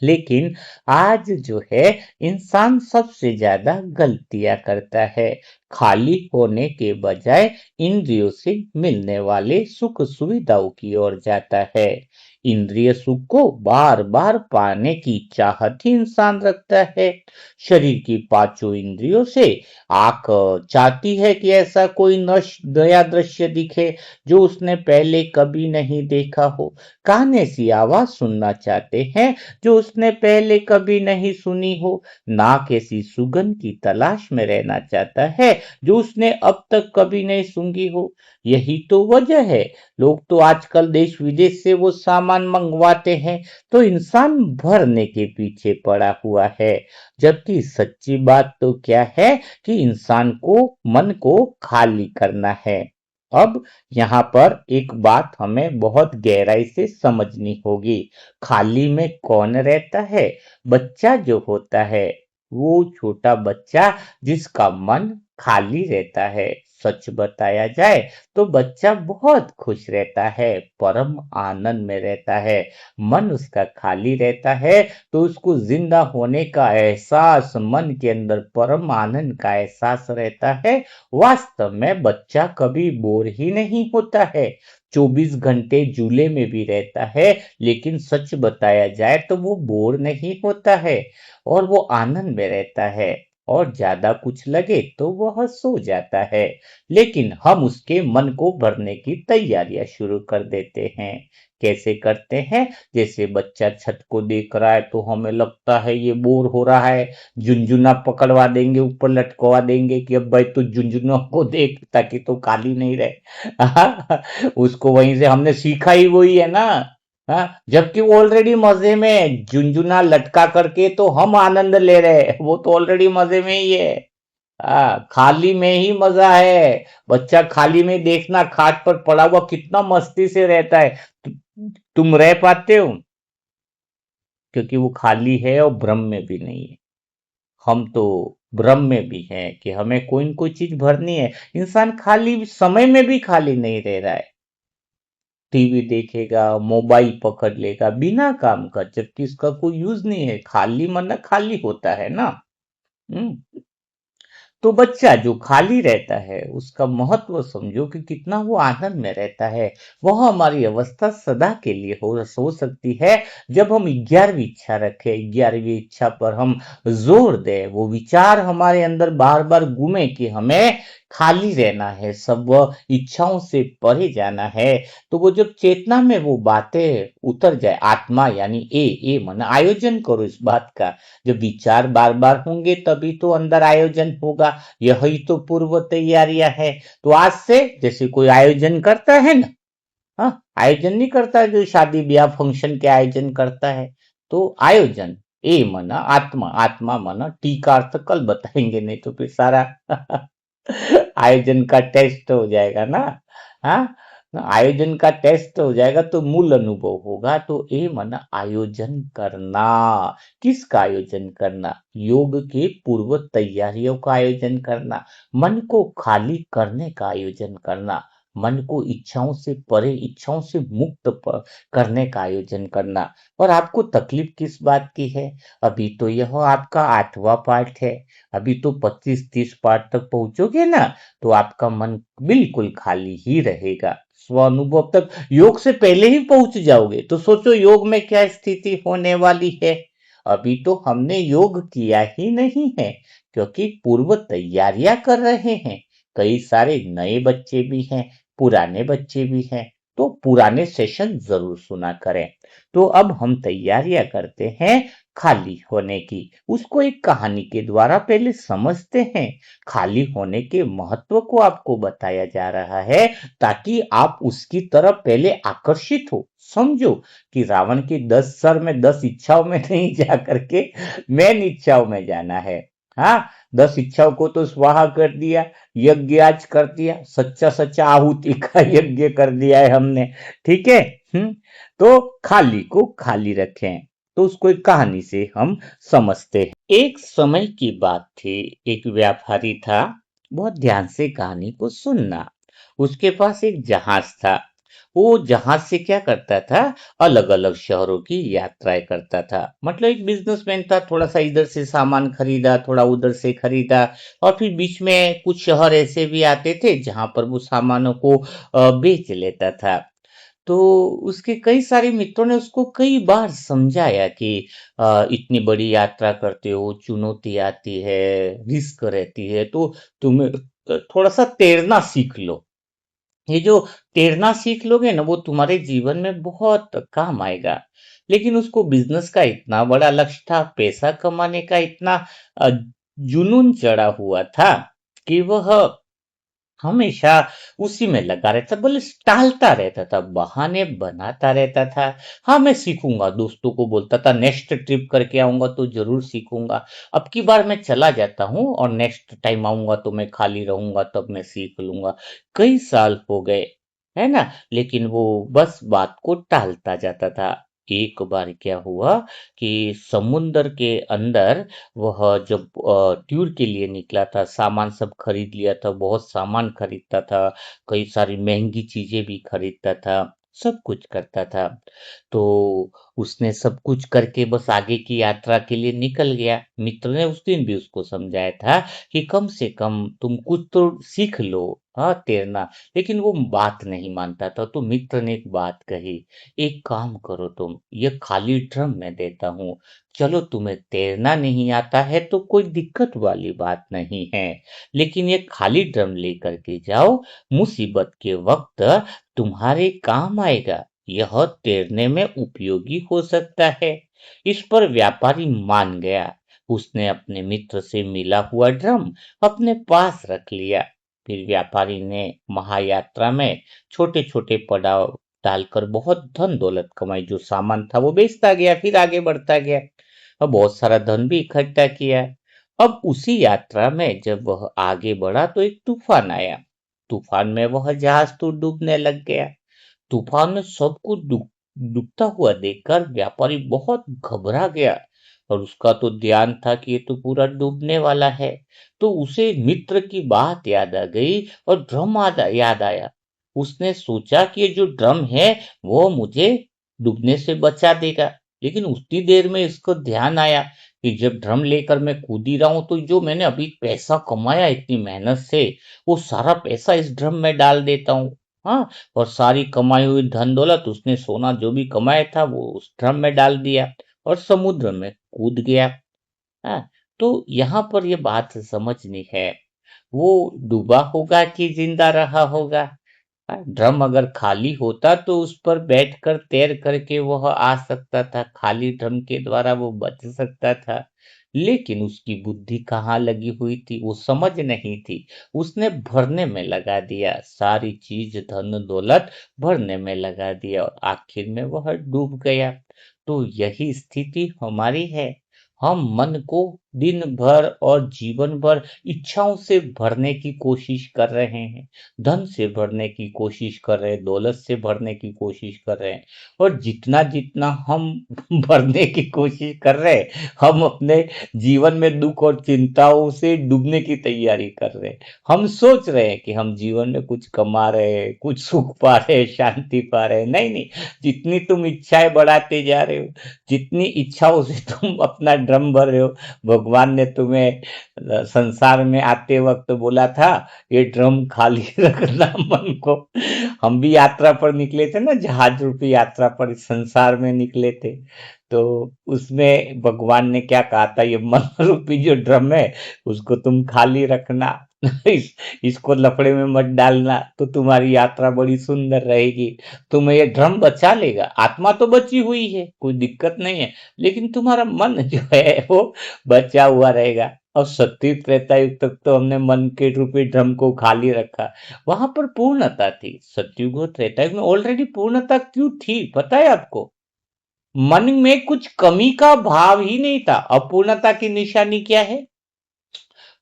लेकिन आज जो है इंसान सबसे ज्यादा गलतियां करता है। खाली होने के बजाय इंद्रियों से मिलने वाले सुख सुविधाओं की ओर जाता है। इंद्रिय सुख को बार बार पाने की चाहत ही इंसान रखता है। शरीर की पांचों इंद्रियों से आंख चाहती है कि ऐसा कोई नया दृश्य दिखे जो उसने पहले कभी नहीं देखा हो। कान ऐसी आवाज सुनना चाहते हैं जो उसने पहले कभी नहीं सुनी हो। नाक ऐसी सुगंध की तलाश में रहना चाहता है जो उसने अब तक कभी नहीं सूंघी हो। यही तो वजह है, लोग तो आजकल देश विदेश से वो सामान मंगवाते हैं, तो इंसान भरने के पीछे पड़ा हुआ है। जबकि सच्ची बात तो क्या है कि इंसान को मन को खाली करना है। अब यहाँ पर एक बात हमें बहुत गहराई से समझनी होगी। खाली में कौन रहता है? बच्चा जो होता है, वो छोटा बच्चा जिसका मन खाली रहता है। सच बताया जाए तो बच्चा बहुत खुश रहता है, परम आनंद में रहता है। मन उसका खाली रहता है तो उसको जिंदा होने का एहसास, मन के अंदर परम आनंद का एहसास रहता है। वास्तव में बच्चा कभी बोर ही नहीं होता है, 24 घंटे झूले में भी रहता है, लेकिन सच बताया जाए तो वो बोर नहीं होता है और वो आनंद में रहता है। और ज्यादा कुछ लगे तो वह सो जाता है, लेकिन हम उसके मन को भरने की तैयारियां शुरू कर देते हैं। कैसे करते हैं? जैसे बच्चा छत को देख रहा है तो हमें लगता है ये बोर हो रहा है, झुनझुना पकड़वा देंगे, ऊपर लटकवा देंगे कि अब भाई तू झुनझुना को देख ताकि तो खाली नहीं रहे। उसको वहीं से हमने सीखा ही वही है ना। हाँ, जबकि वो ऑलरेडी मजे में है, झुनझुना लटका करके तो हम आनंद ले रहे हैं, वो तो ऑलरेडी मजे में ही है। खाली में ही मजा है। बच्चा खाली में देखना, खाट पर पड़ा हुआ कितना मस्ती से रहता है। तुम रह पाते हो? क्योंकि वो खाली है और भ्रम में भी नहीं है। हम तो भ्रम में भी हैं कि हमें कोई न कोई चीज भरनी है। इंसान खाली समय में भी खाली नहीं रह रहा है। टीवी देखेगा, मोबाइल पकड़ लेगा बिना काम का, जबकि इसका कोई यूज नहीं है। खाली मन खाली होता है ना। हम्म। तो बच्चा जो खाली रहता है उसका महत्व समझो कि कितना वो आनंद में रहता है। वह हमारी अवस्था सदा के लिए हो सकती है जब हम 11वीं इच्छा रखें, 11वीं इच्छा पर हम जोर दें, वो विचार हमारे अंदर बार बार घूमे कि हमें खाली रहना है, सब इच्छाओं से परे जाना है। तो वो जब चेतना में वो बातें उतर जाए, आत्मा यानी ए मन आयोजन करो इस बात का। जब विचार बार बार होंगे तभी तो अंदर आयोजन होगा। यही तो पूर्व तैयारियां है। तो आज से जैसे कोई आयोजन करता है ना, हाँ, आयोजन नहीं करता जो शादी ब्याह फंक्शन के आयोजन करता है। तो आयोजन ए मना आत्मा, आत्मा मना टी का अर्थ कल बताएंगे, नहीं तो फिर सारा आयोजन का टेस्ट हो जाएगा ना। हाँ, आयोजन का टेस्ट हो जाएगा तो मूल अनुभव होगा। तो ए मना आयोजन करना। किसका आयोजन करना? योग के पूर्व तैयारियों का आयोजन करना, मन को खाली करने का आयोजन करना, मन को इच्छाओं से परे, इच्छाओं से मुक्त करने का आयोजन करना। और आपको तकलीफ किस बात की है? अभी तो यह आपका 8वां पाठ है। अभी तो 25-30 पाठ तक पहुंचोगे ना, तो आपका मन बिल्कुल खाली ही रहेगा। स्व अनुभव तक योग से पहले ही पहुंच जाओगे। तो सोचो योग में क्या स्थिति होने वाली है। अभी तो हमने योग किया ही नहीं है, क्योंकि पूर्व तैयारियां कर रहे हैं। कई सारे नए बच्चे भी हैं, पुराने बच्चे भी हैं। तो पुराने सेशन जरूर सुना करें। तो अब हम तैयारियां करते हैं खाली होने की। उसको एक कहानी के द्वारा पहले समझते हैं। खाली होने के महत्व को आपको बताया जा रहा है, ताकि आप उसकी तरफ पहले आकर्षित हो। समझो कि रावण की 10 सर में 10 इच्छाओं में नहीं जा करके मेन इच्छाओं में जाना है। हाँ, 10 इच्छाओं को तो स्वाहा कर दिया, यज्ञ आज कर दिया, सच्चा सच्चा आहुति का यज्ञ कर दिया है हमने। ठीक है। तो खाली को खाली रखें। तो उसको एक कहानी से हम समझते हैं। एक समय की बात थी, एक व्यापारी था। बहुत ध्यान से कहानी को सुनना। उसके पास एक जहाज था। वो जहाज से क्या करता था, अलग अलग शहरों की यात्राएं करता था। मतलब एक बिजनेसमैन था, थोड़ा सा इधर से सामान खरीदा, थोड़ा उधर से खरीदा। और फिर बीच में कुछ शहर ऐसे भी आते थे जहां पर वो सामानों को बेच लेता था। तो उसके कई सारे मित्रों ने उसको कई बार समझाया कि इतनी बड़ी यात्रा करते हो, चुनौती आती है, रिस्क रहती है, तो तुम्हें थोड़ा सा तैरना सीख लो। ये जो तैरना सीख लोगे ना, वो तुम्हारे जीवन में बहुत काम आएगा। लेकिन उसको बिजनेस का इतना बड़ा लक्ष्य था, पैसा कमाने का इतना अ, जुनून चढ़ा हुआ था कि वह हमेशा उसी में लगा रहता, बोले टालता रहता था, बहाने बनाता रहता था। हाँ, मैं सीखूंगा, दोस्तों को बोलता था नेक्स्ट ट्रिप करके आऊंगा तो जरूर सीखूंगा। अब की बार मैं चला जाता हूँ और नेक्स्ट टाइम आऊंगा तो मैं खाली रहूंगा, तब मैं सीख लूंगा। कई साल हो गए, है ना, लेकिन वो बस बात को टालता जाता था। एक बार क्या हुआ कि समुंदर के अंदर वह जब टूर के लिए निकला था, सामान सब खरीद लिया था, बहुत सामान खरीदता था, कई सारी महंगी चीजें भी खरीदता था, सब कुछ करता था। तो उसने सब कुछ करके बस आगे की यात्रा के लिए निकल गया। मित्र ने उस दिन भी उसको समझाया था कि कम से कम तुम कुछ तो सीख लो, हाँ, तैरना। लेकिन वो बात नहीं मानता था। तो मित्र ने एक बात कही, एक काम करो तुम, ये खाली ड्रम मैं देता हूँ, चलो तुम्हें तैरना नहीं आता है तो कोई दिक्कत वाली बात नहीं है, लेकिन ये खाली ड्रम लेकर के जाओ, मुसीबत के वक्त तुम्हारे काम आएगा, यह तैरने में उपयोगी हो सकता है। इस पर व्यापारी मान गया। उसने अपने मित्र से मिला हुआ ड्रम अपने पास रख लिया। फिर व्यापारी ने महायात्रा में छोटे छोटे पड़ाव डालकर बहुत धन दौलत कमाई। जो सामान था वो बेचता गया, फिर आगे बढ़ता गया, और बहुत सारा धन भी इकट्ठा किया। अब उसी यात्रा में जब वह आगे बढ़ा तो एक तूफान आया। तूफान में वह जहाज तो डूबने लग गया। तूफान में सबको डूबता हुआ देखकर व्यापारी बहुत घबरा गया, और उसका तो ध्यान था कि ये तो पूरा डूबने वाला है। तो उसे मित्र की बात याद आ गई और ड्रम याद आया। उसने सोचा कि ये जो ड्रम है वो मुझे डूबने से बचा देगा। लेकिन उतनी देर में इसको ध्यान आया कि जब ड्रम लेकर मैं कूद ही रहा हूं तो जो मैंने अभी पैसा कमाया इतनी मेहनत से, वो सारा पैसा इस ड्रम में डाल देता हूँ। हाँ, और सारी कमाई हुई धन दौलत, उसने सोना जो भी कमाया था वो उस ड्रम में डाल दिया और समुद्र में कूद गया। हाँ, तो यहाँ पर ये बात समझनी है, वो डूबा होगा कि जिंदा रहा होगा। हाँ, ड्रम अगर खाली होता तो उस पर बैठकर तैर करके वह आ सकता था, खाली ड्रम के द्वारा वो बच सकता था। लेकिन उसकी बुद्धि कहाँ लगी हुई थी, वो समझ नहीं थी। उसने भरने में लगा दिया, सारी चीज धन दौलत भरने में लगा दिया, और आखिर में वह डूब गया। तो यही स्थिति हमारी है। हम मन को दिन भर और जीवन भर इच्छाओं से भरने की कोशिश कर रहे हैं, धन से भरने की कोशिश कर रहे हैं, दौलत से भरने की कोशिश कर रहे हैं। और जितना जितना हम भरने की कोशिश कर रहे हैं, हम अपने जीवन में दुख और चिंताओं से डूबने की तैयारी कर रहे हैं। हम सोच रहे हैं कि हम जीवन में कुछ कमा रहे हैं, कुछ सुख पा रहे हैं, शांति पा रहे हैं। नहीं नहीं, जितनी तुम इच्छाएं बढ़ाते जा रहे हो, जितनी इच्छाओं से तुम अपना ड्रम भर रहे हो, भगवान ने तुम्हें संसार में आते वक्त बोला था ये ड्रम खाली रखना मन को। हम भी यात्रा पर निकले थे ना, जहाज रूपी यात्रा पर इस संसार में निकले थे। तो उसमें भगवान ने क्या कहा था, ये मन रूपी जो ड्रम है उसको तुम खाली रखना। इसको लफड़े में मत डालना, तो तुम्हारी यात्रा बड़ी सुंदर रहेगी। तुम्हें ये ड्रम बचा लेगा, आत्मा तो बची हुई है, कोई दिक्कत नहीं है, लेकिन तुम्हारा मन जो है वो बचा हुआ रहेगा। और सत्य त्रेता युग तक तो हमने मन के रूपी ड्रम को खाली रखा, वहां पर पूर्णता थी। सत्युग और त्रेता युग में ऑलरेडी पूर्णता क्यों थी पता है आपको? मन में कुछ कमी का भाव ही नहीं था। अपूर्णता की निशानी क्या है?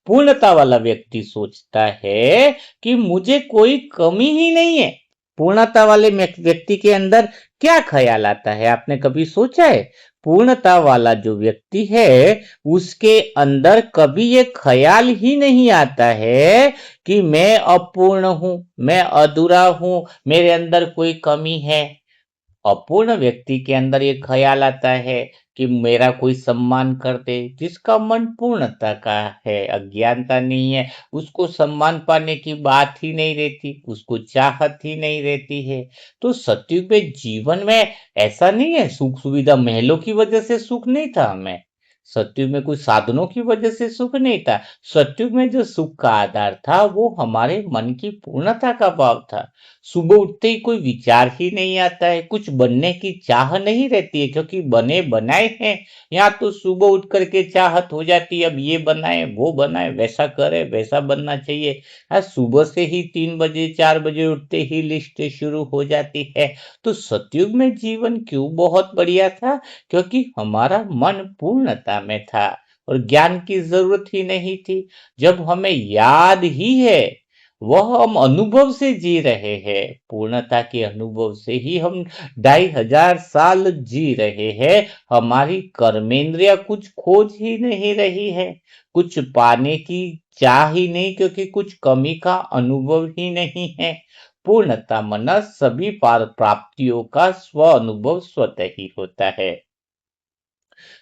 पूर्णता वाला व्यक्ति सोचता है कि मुझे कोई कमी ही नहीं है। पूर्णता वाले व्यक्ति के अंदर क्या ख्याल आता है, आपने कभी सोचा है? पूर्णता वाला जो व्यक्ति है उसके अंदर कभी ये ख्याल ही नहीं आता है कि मैं अपूर्ण हूं, मैं अधूरा हूं, मेरे अंदर कोई कमी है। अपूर्ण व्यक्ति के अंदर ये ख्याल आता है कि मेरा कोई सम्मान कर दे। जिसका मन पूर्णता का है, अज्ञानता नहीं है, उसको सम्मान पाने की बात ही नहीं रहती, उसको चाहत ही नहीं रहती है। तो सतयुग में जीवन में ऐसा नहीं है, सुख सुविधा महलों की वजह से सुख नहीं था हमें। सतयुग में कोई साधनों की वजह से सुख नहीं था। सतयुग में जो सुख का आधार था वो हमारे मन की पूर्णता का भाव था। सुबह उठते ही कोई विचार ही नहीं आता है, कुछ बनने की चाह नहीं रहती है, क्योंकि बने बनाए हैं। यहाँ तो सुबह उठ करके चाहत हो जाती है, अब ये बनाए वो बनाए, वैसा करे वैसा बनना चाहिए। सुबह से ही 3 बजे 4 बजे उठते ही लिस्ट शुरू हो जाती है। तो सतयुग में जीवन क्यों बहुत बढ़िया था? क्योंकि हमारा मन पूर्णता में था और ज्ञान की जरूरत ही नहीं थी। जब हमें याद ही है, वह हम अनुभव से जी रहे हैं, पूर्णता के अनुभव से ही हम 2500 साल जी रहे हैं। हमारी कर्मेंद्रिया कुछ खोज ही नहीं रही है, कुछ पाने की चाह ही नहीं, क्योंकि कुछ कमी का अनुभव ही नहीं है। पूर्णता मन सभी प्राप्तियों का स्व अनुभव स्वतः ही होता है।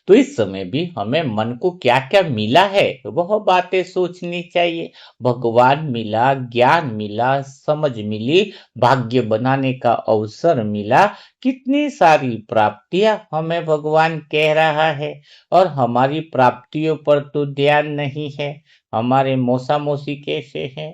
तो इस समय भी हमें मन को क्या क्या मिला है वह बातें सोचनी चाहिए। भगवान मिला, ज्ञान मिला, समझ मिली, भाग्य बनाने का अवसर मिला, कितनी सारी प्राप्तियां हमें भगवान कह रहा है। और हमारी प्राप्तियों पर तो ध्यान नहीं है। हमारे मौसा मौसी कैसे हैं,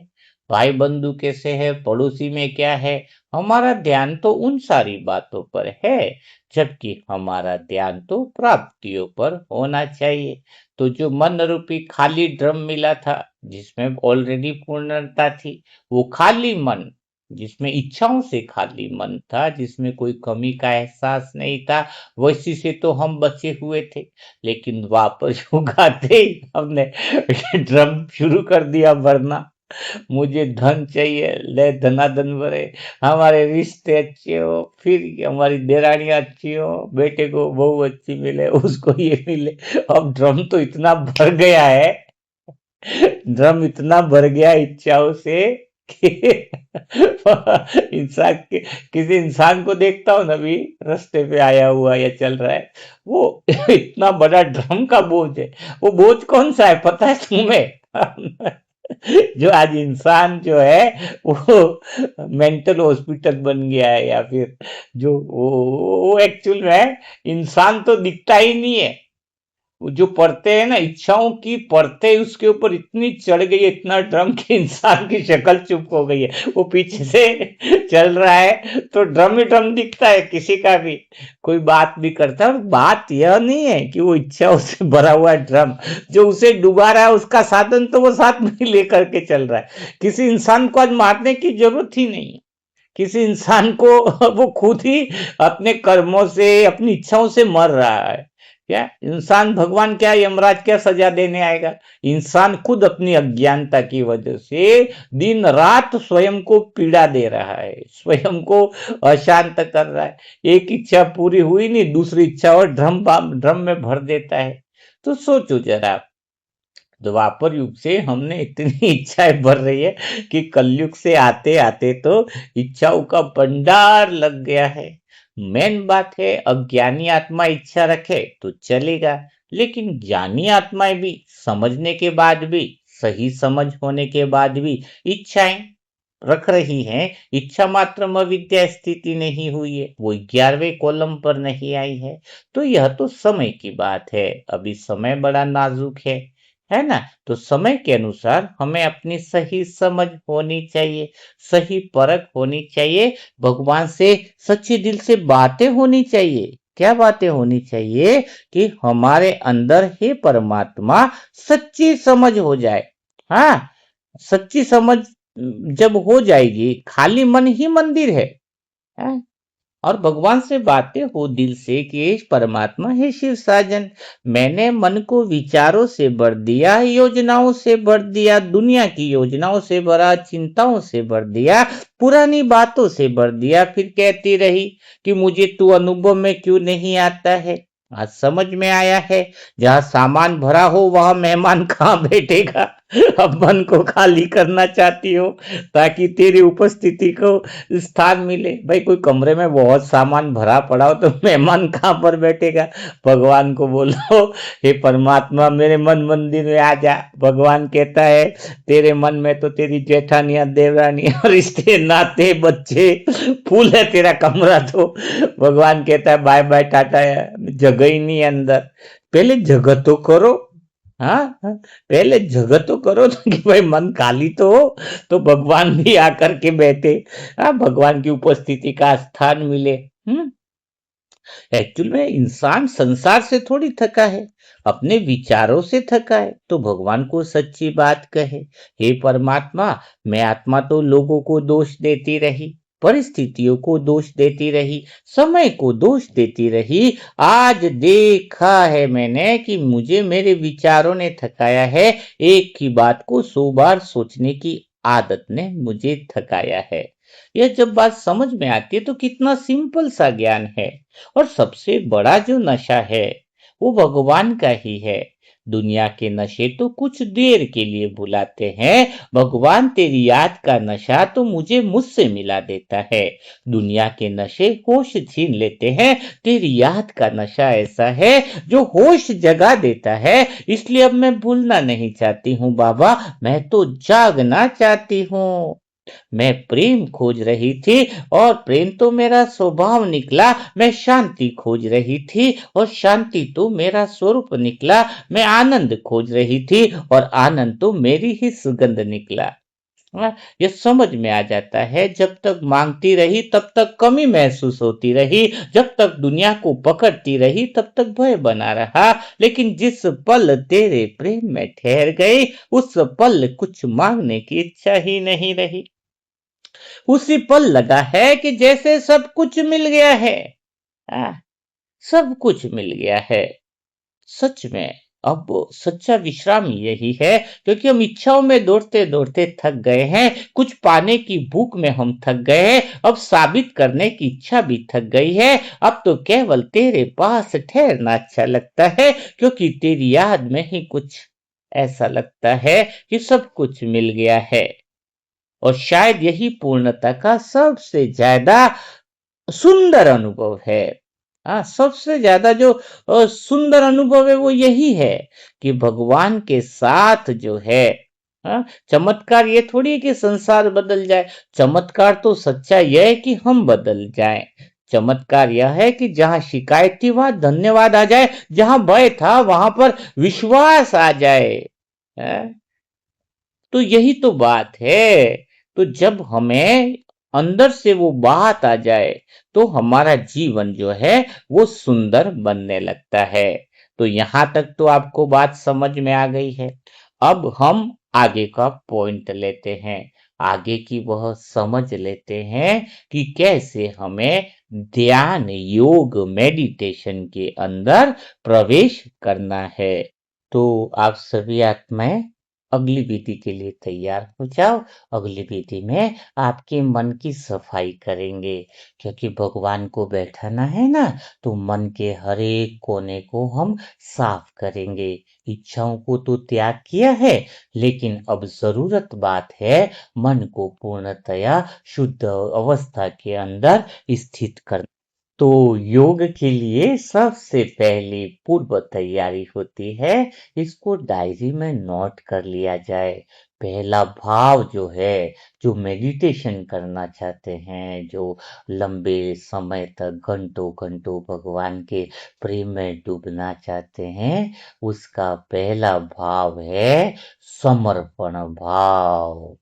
भाई बंधु कैसे है, पड़ोसी में क्या है, हमारा ध्यान तो उन सारी बातों पर है, जबकि हमारा ध्यान तो प्राप्तियों पर होना चाहिए। तो जो मन रूपी खाली ड्रम मिला था, जिसमें ऑलरेडी पूर्णता थी, वो खाली मन, जिसमें इच्छाओं से खाली मन था, जिसमें कोई कमी का एहसास नहीं था, वैसी से तो हम बचे हुए थे। लेकिन वापस युग आते ही हमने ड्रम शुरू कर दिया भरना। मुझे धन चाहिए, ले धनाधन भरे, हमारे रिश्ते अच्छे हो, फिर हमारी देरानियां अच्छी हो, बेटे को बहू अच्छी मिले, उसको ये मिले। अब ड्रम तो इतना भर गया है, ड्रम इतना भर गया इच्छाओं से कि इंसान के, किसी इंसान को देखता हूँ ना भी, रास्ते पे आया हुआ या चल रहा है, वो इतना बड़ा ड्रम का बोझ है। वो बोझ कौन सा है पता है तुम्हें? जो आज इंसान जो है वो मेंटल हॉस्पिटल बन गया है, या फिर जो वो एक्चुअल में इंसान तो दिखता ही नहीं है। वो जो परतें हैं ना, इच्छाओं की परतें उसके ऊपर इतनी चढ़ गई है, इतना ड्रम की इंसान की शक्ल चुप हो गई है। वो पीछे से चल रहा है तो ड्रम ही ड्रम दिखता है, किसी का भी कोई बात भी करता है। और बात यह नहीं है कि वो इच्छाओं से भरा हुआ ड्रम जो उसे डुबा रहा है, उसका साधन तो वो साथ में लेकर के चल रहा है। किसी इंसान को आज मारने की जरूरत ही नहीं है। किसी इंसान को वो खुद ही अपने कर्मों से, अपनी इच्छाओं से मर रहा है। क्या इंसान, भगवान क्या, यमराज क्या सजा देने आएगा? इंसान खुद अपनी अज्ञानता की वजह से दिन रात स्वयं को पीड़ा दे रहा है, स्वयं को अशांत कर रहा है। एक इच्छा पूरी हुई नहीं, दूसरी इच्छा और ड्रम में भर देता है। तो सोचो जरा, द्वापर युग से हमने इतनी इच्छाएं भर रही है कि कलयुग से आते आते तो इच्छाओं का भंडार लग गया है। मेन बात है, अज्ञानी आत्मा इच्छा रखे तो चलेगा, लेकिन ज्ञानी आत्माएं भी समझने के बाद भी, सही समझ होने के बाद भी इच्छाएं रख रही हैं। इच्छा मात्र में अविद्या स्थिति नहीं हुई है, वो 11वें कॉलम पर नहीं आई है। तो यह तो समय की बात है, अभी समय बड़ा नाजुक है ना? तो समय के अनुसार हमें अपनी सही समझ होनी चाहिए, सही परख होनी चाहिए, भगवान से सच्चे दिल से बातें होनी चाहिए। क्या बातें होनी चाहिए? कि हमारे अंदर ही परमात्मा सच्ची समझ हो जाए। हाँ, सच्ची समझ जब हो जाएगी, खाली मन ही मंदिर है? और भगवान से बातें हो दिल से कि ये परमात्मा है शिव साजन, मैंने मन को विचारों से भर दिया, योजनाओं से भर दिया, दुनिया की योजनाओं से भरा, चिंताओं से भर दिया, पुरानी बातों से भर दिया। फिर कहती रही कि मुझे तू अनुभव में क्यों नहीं आता है। आज समझ में आया है, जहाँ सामान भरा हो वहां मेहमान कहाँ बैठेगा। अब मन को खाली करना चाहती हो ताकि तेरी उपस्थिति को स्थान मिले। भाई कोई कमरे में बहुत सामान भरा पड़ा हो तो मेहमान कहाँ पर बैठेगा? भगवान को बोलो, हे परमात्मा मेरे मन मंदिर में आ जा। भगवान कहता है तेरे मन में तो तेरी जेठानियां, देवरानियां, रिश्ते, नाते, बच्चे, फूल है तेरा कमरा। तो भगवान कहता है बाय बाय टाटा, जगह ही नहीं अंदर। पहले जगह तो करो। हाँ हाँ, पहले जगह तो करो तो कि भाई मन खाली तो हो, तो भगवान भी आकर के बैठे। हाँ, भगवान की उपस्थिति का स्थान मिले। हम्म। एक्चुअल में इंसान संसार से थोड़ी थका है, अपने विचारों से थका है, तो भगवान को सच्ची बात कहे, हे परमात्मा, मैं आत्मा तो लोगों को दोष देती रही, परिस्थितियों को दोष देती रही, समय को दोष देती रही। आज देखा है मैंने कि मुझे मेरे विचारों ने थकाया है, एक ही बात को 100 बार सोचने की आदत ने मुझे थकाया है। यह जब बात समझ में आती है तो कितना सिंपल सा ज्ञान है। और सबसे बड़ा जो नशा है वो भगवान का ही है। दुनिया के नशे तो कुछ देर के लिए बुलाते हैं, भगवान तेरी याद का नशा तो मुझे मुझसे मिला देता है। दुनिया के नशे होश छीन लेते हैं, तेरी याद का नशा ऐसा है जो होश जगा देता है। इसलिए अब मैं भूलना नहीं चाहती हूँ बाबा, मैं तो जागना चाहती हूँ। मैं प्रेम खोज रही थी और प्रेम तो मेरा स्वभाव निकला। मैं शांति खोज रही थी और शांति तो मेरा स्वरूप निकला। मैं आनंद खोज रही थी और आनंद तो मेरी ही सुगंध निकला। हाँ, ये समझ में आ जाता है। जब तक मांगती रही तब तक कमी महसूस होती रही, जब तक दुनिया को पकड़ती रही तब तक भय बना रहा। लेकिन जिस पल तेरे प्रेम में ठहर गई, उस पल कुछ मांगने की इच्छा ही नहीं रही। उसी पल लगा है कि जैसे सब कुछ मिल गया है। आ, सब कुछ मिल गया है। सच में अब सच्चा विश्राम यही है, क्योंकि हम इच्छाओं में दौड़ते दौड़ते थक गए हैं। कुछ पाने की भूख में हम थक गए हैं, अब साबित करने की इच्छा भी थक गई है। अब तो केवल तेरे पास ठहरना अच्छा लगता है, क्योंकि तेरी याद में ही कुछ ऐसा लगता है कि सब कुछ मिल गया है। और शायद यही पूर्णता का सबसे ज्यादा सुंदर अनुभव है। हाँ, सबसे ज्यादा जो सुंदर अनुभव है वो यही है कि भगवान के साथ जो है। हाँ, चमत्कार ये थोड़ी है कि संसार बदल जाए। चमत्कार तो सच्चा यह है कि हम बदल जाएं। चमत्कार यह है कि जहां शिकायत थी वहां धन्यवाद आ जाए, जहां भय था वहां पर विश्वास आ जाए। हाँ? तो यही तो बात है। तो जब हमें अंदर से वो बात आ जाए, तो हमारा जीवन जो है वो सुंदर बनने लगता है। तो यहां तक तो आपको बात समझ में आ गई है। अब हम आगे का पॉइंट लेते हैं, आगे की वह समझ लेते हैं कि कैसे हमें ध्यान, योग, मेडिटेशन के अंदर प्रवेश करना है। तो आप सभी आत्माएं अगली विधि के लिए तैयार हो जाओ। अगली विधि में आपके मन की सफाई करेंगे, क्योंकि भगवान को बैठाना है ना, तो मन के हर एक कोने को हम साफ करेंगे। इच्छाओं को तो त्याग किया है, लेकिन अब जरूरत बात है मन को पूर्णतया शुद्ध अवस्था के अंदर स्थित कर। तो योग के लिए सबसे पहली पूर्व तैयारी होती है, इसको डायरी में नोट कर लिया जाए। पहला भाव जो है, जो मेडिटेशन करना चाहते हैं, जो लंबे समय तक घंटों घंटों भगवान के प्रेम में डूबना चाहते हैं, उसका पहला भाव है समर्पण भाव।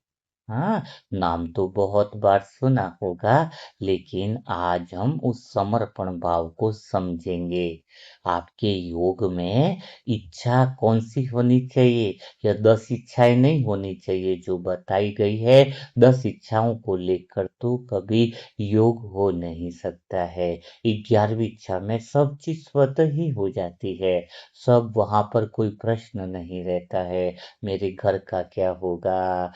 हाँ, नाम तो बहुत बार सुना होगा, लेकिन आज हम उस समर्पण भाव को समझेंगे। आपके योग में इच्छा कौन सी होनी चाहिए? या 10 इच्छाएं नहीं होनी चाहिए जो बताई गई है। 10 इच्छाओं को लेकर तो कभी योग हो नहीं सकता है। 11वीं इच्छा में सब चीज स्वतः ही हो जाती है। सब वहां पर कोई प्रश्न नहीं रहता है। मेरे घर का क्या होगा,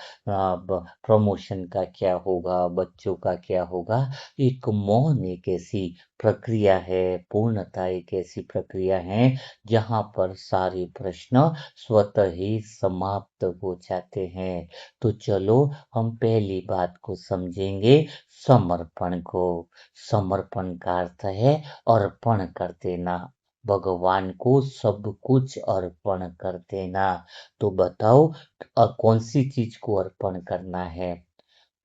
प्रमोशन का क्या होगा, बच्चों का क्या होगा। एक मौन एक ऐसी प्रक्रिया है, पूर्णता एक ऐसी प्रक्रिया है जहाँ पर सारे प्रश्न स्वतः ही समाप्त हो जाते हैं। तो चलो हम पहली बात को समझेंगे, समर्पण को। समर्पण का अर्थ है अर्पण कर देना, भगवान को सब कुछ अर्पण कर देना। तो बताओ कौन सी चीज को अर्पण करना है?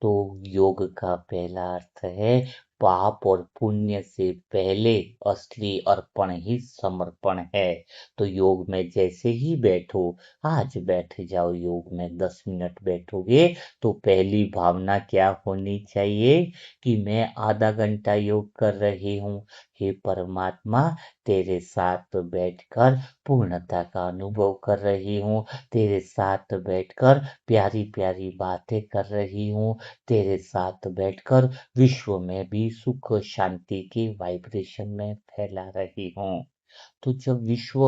तो योग का पहला अर्थ है पाप और पुण्य से पहले असली अर्पण ही समर्पण है। तो योग में जैसे ही बैठो, आज बैठ जाओ, योग में 10 मिनट बैठोगे तो पहली भावना क्या होनी चाहिए कि मैं आधा घंटा योग कर रही हूँ। हे परमात्मा, तेरे साथ बैठकर पूर्णता का अनुभव कर रही हूँ, तेरे साथ बैठकर प्यारी प्यारी बातें कर रही हूँ, तेरे साथ बैठकर विश्व में भी सुख शांति की वाइब्रेशन में फैला रही हूँ। तो जब विश्व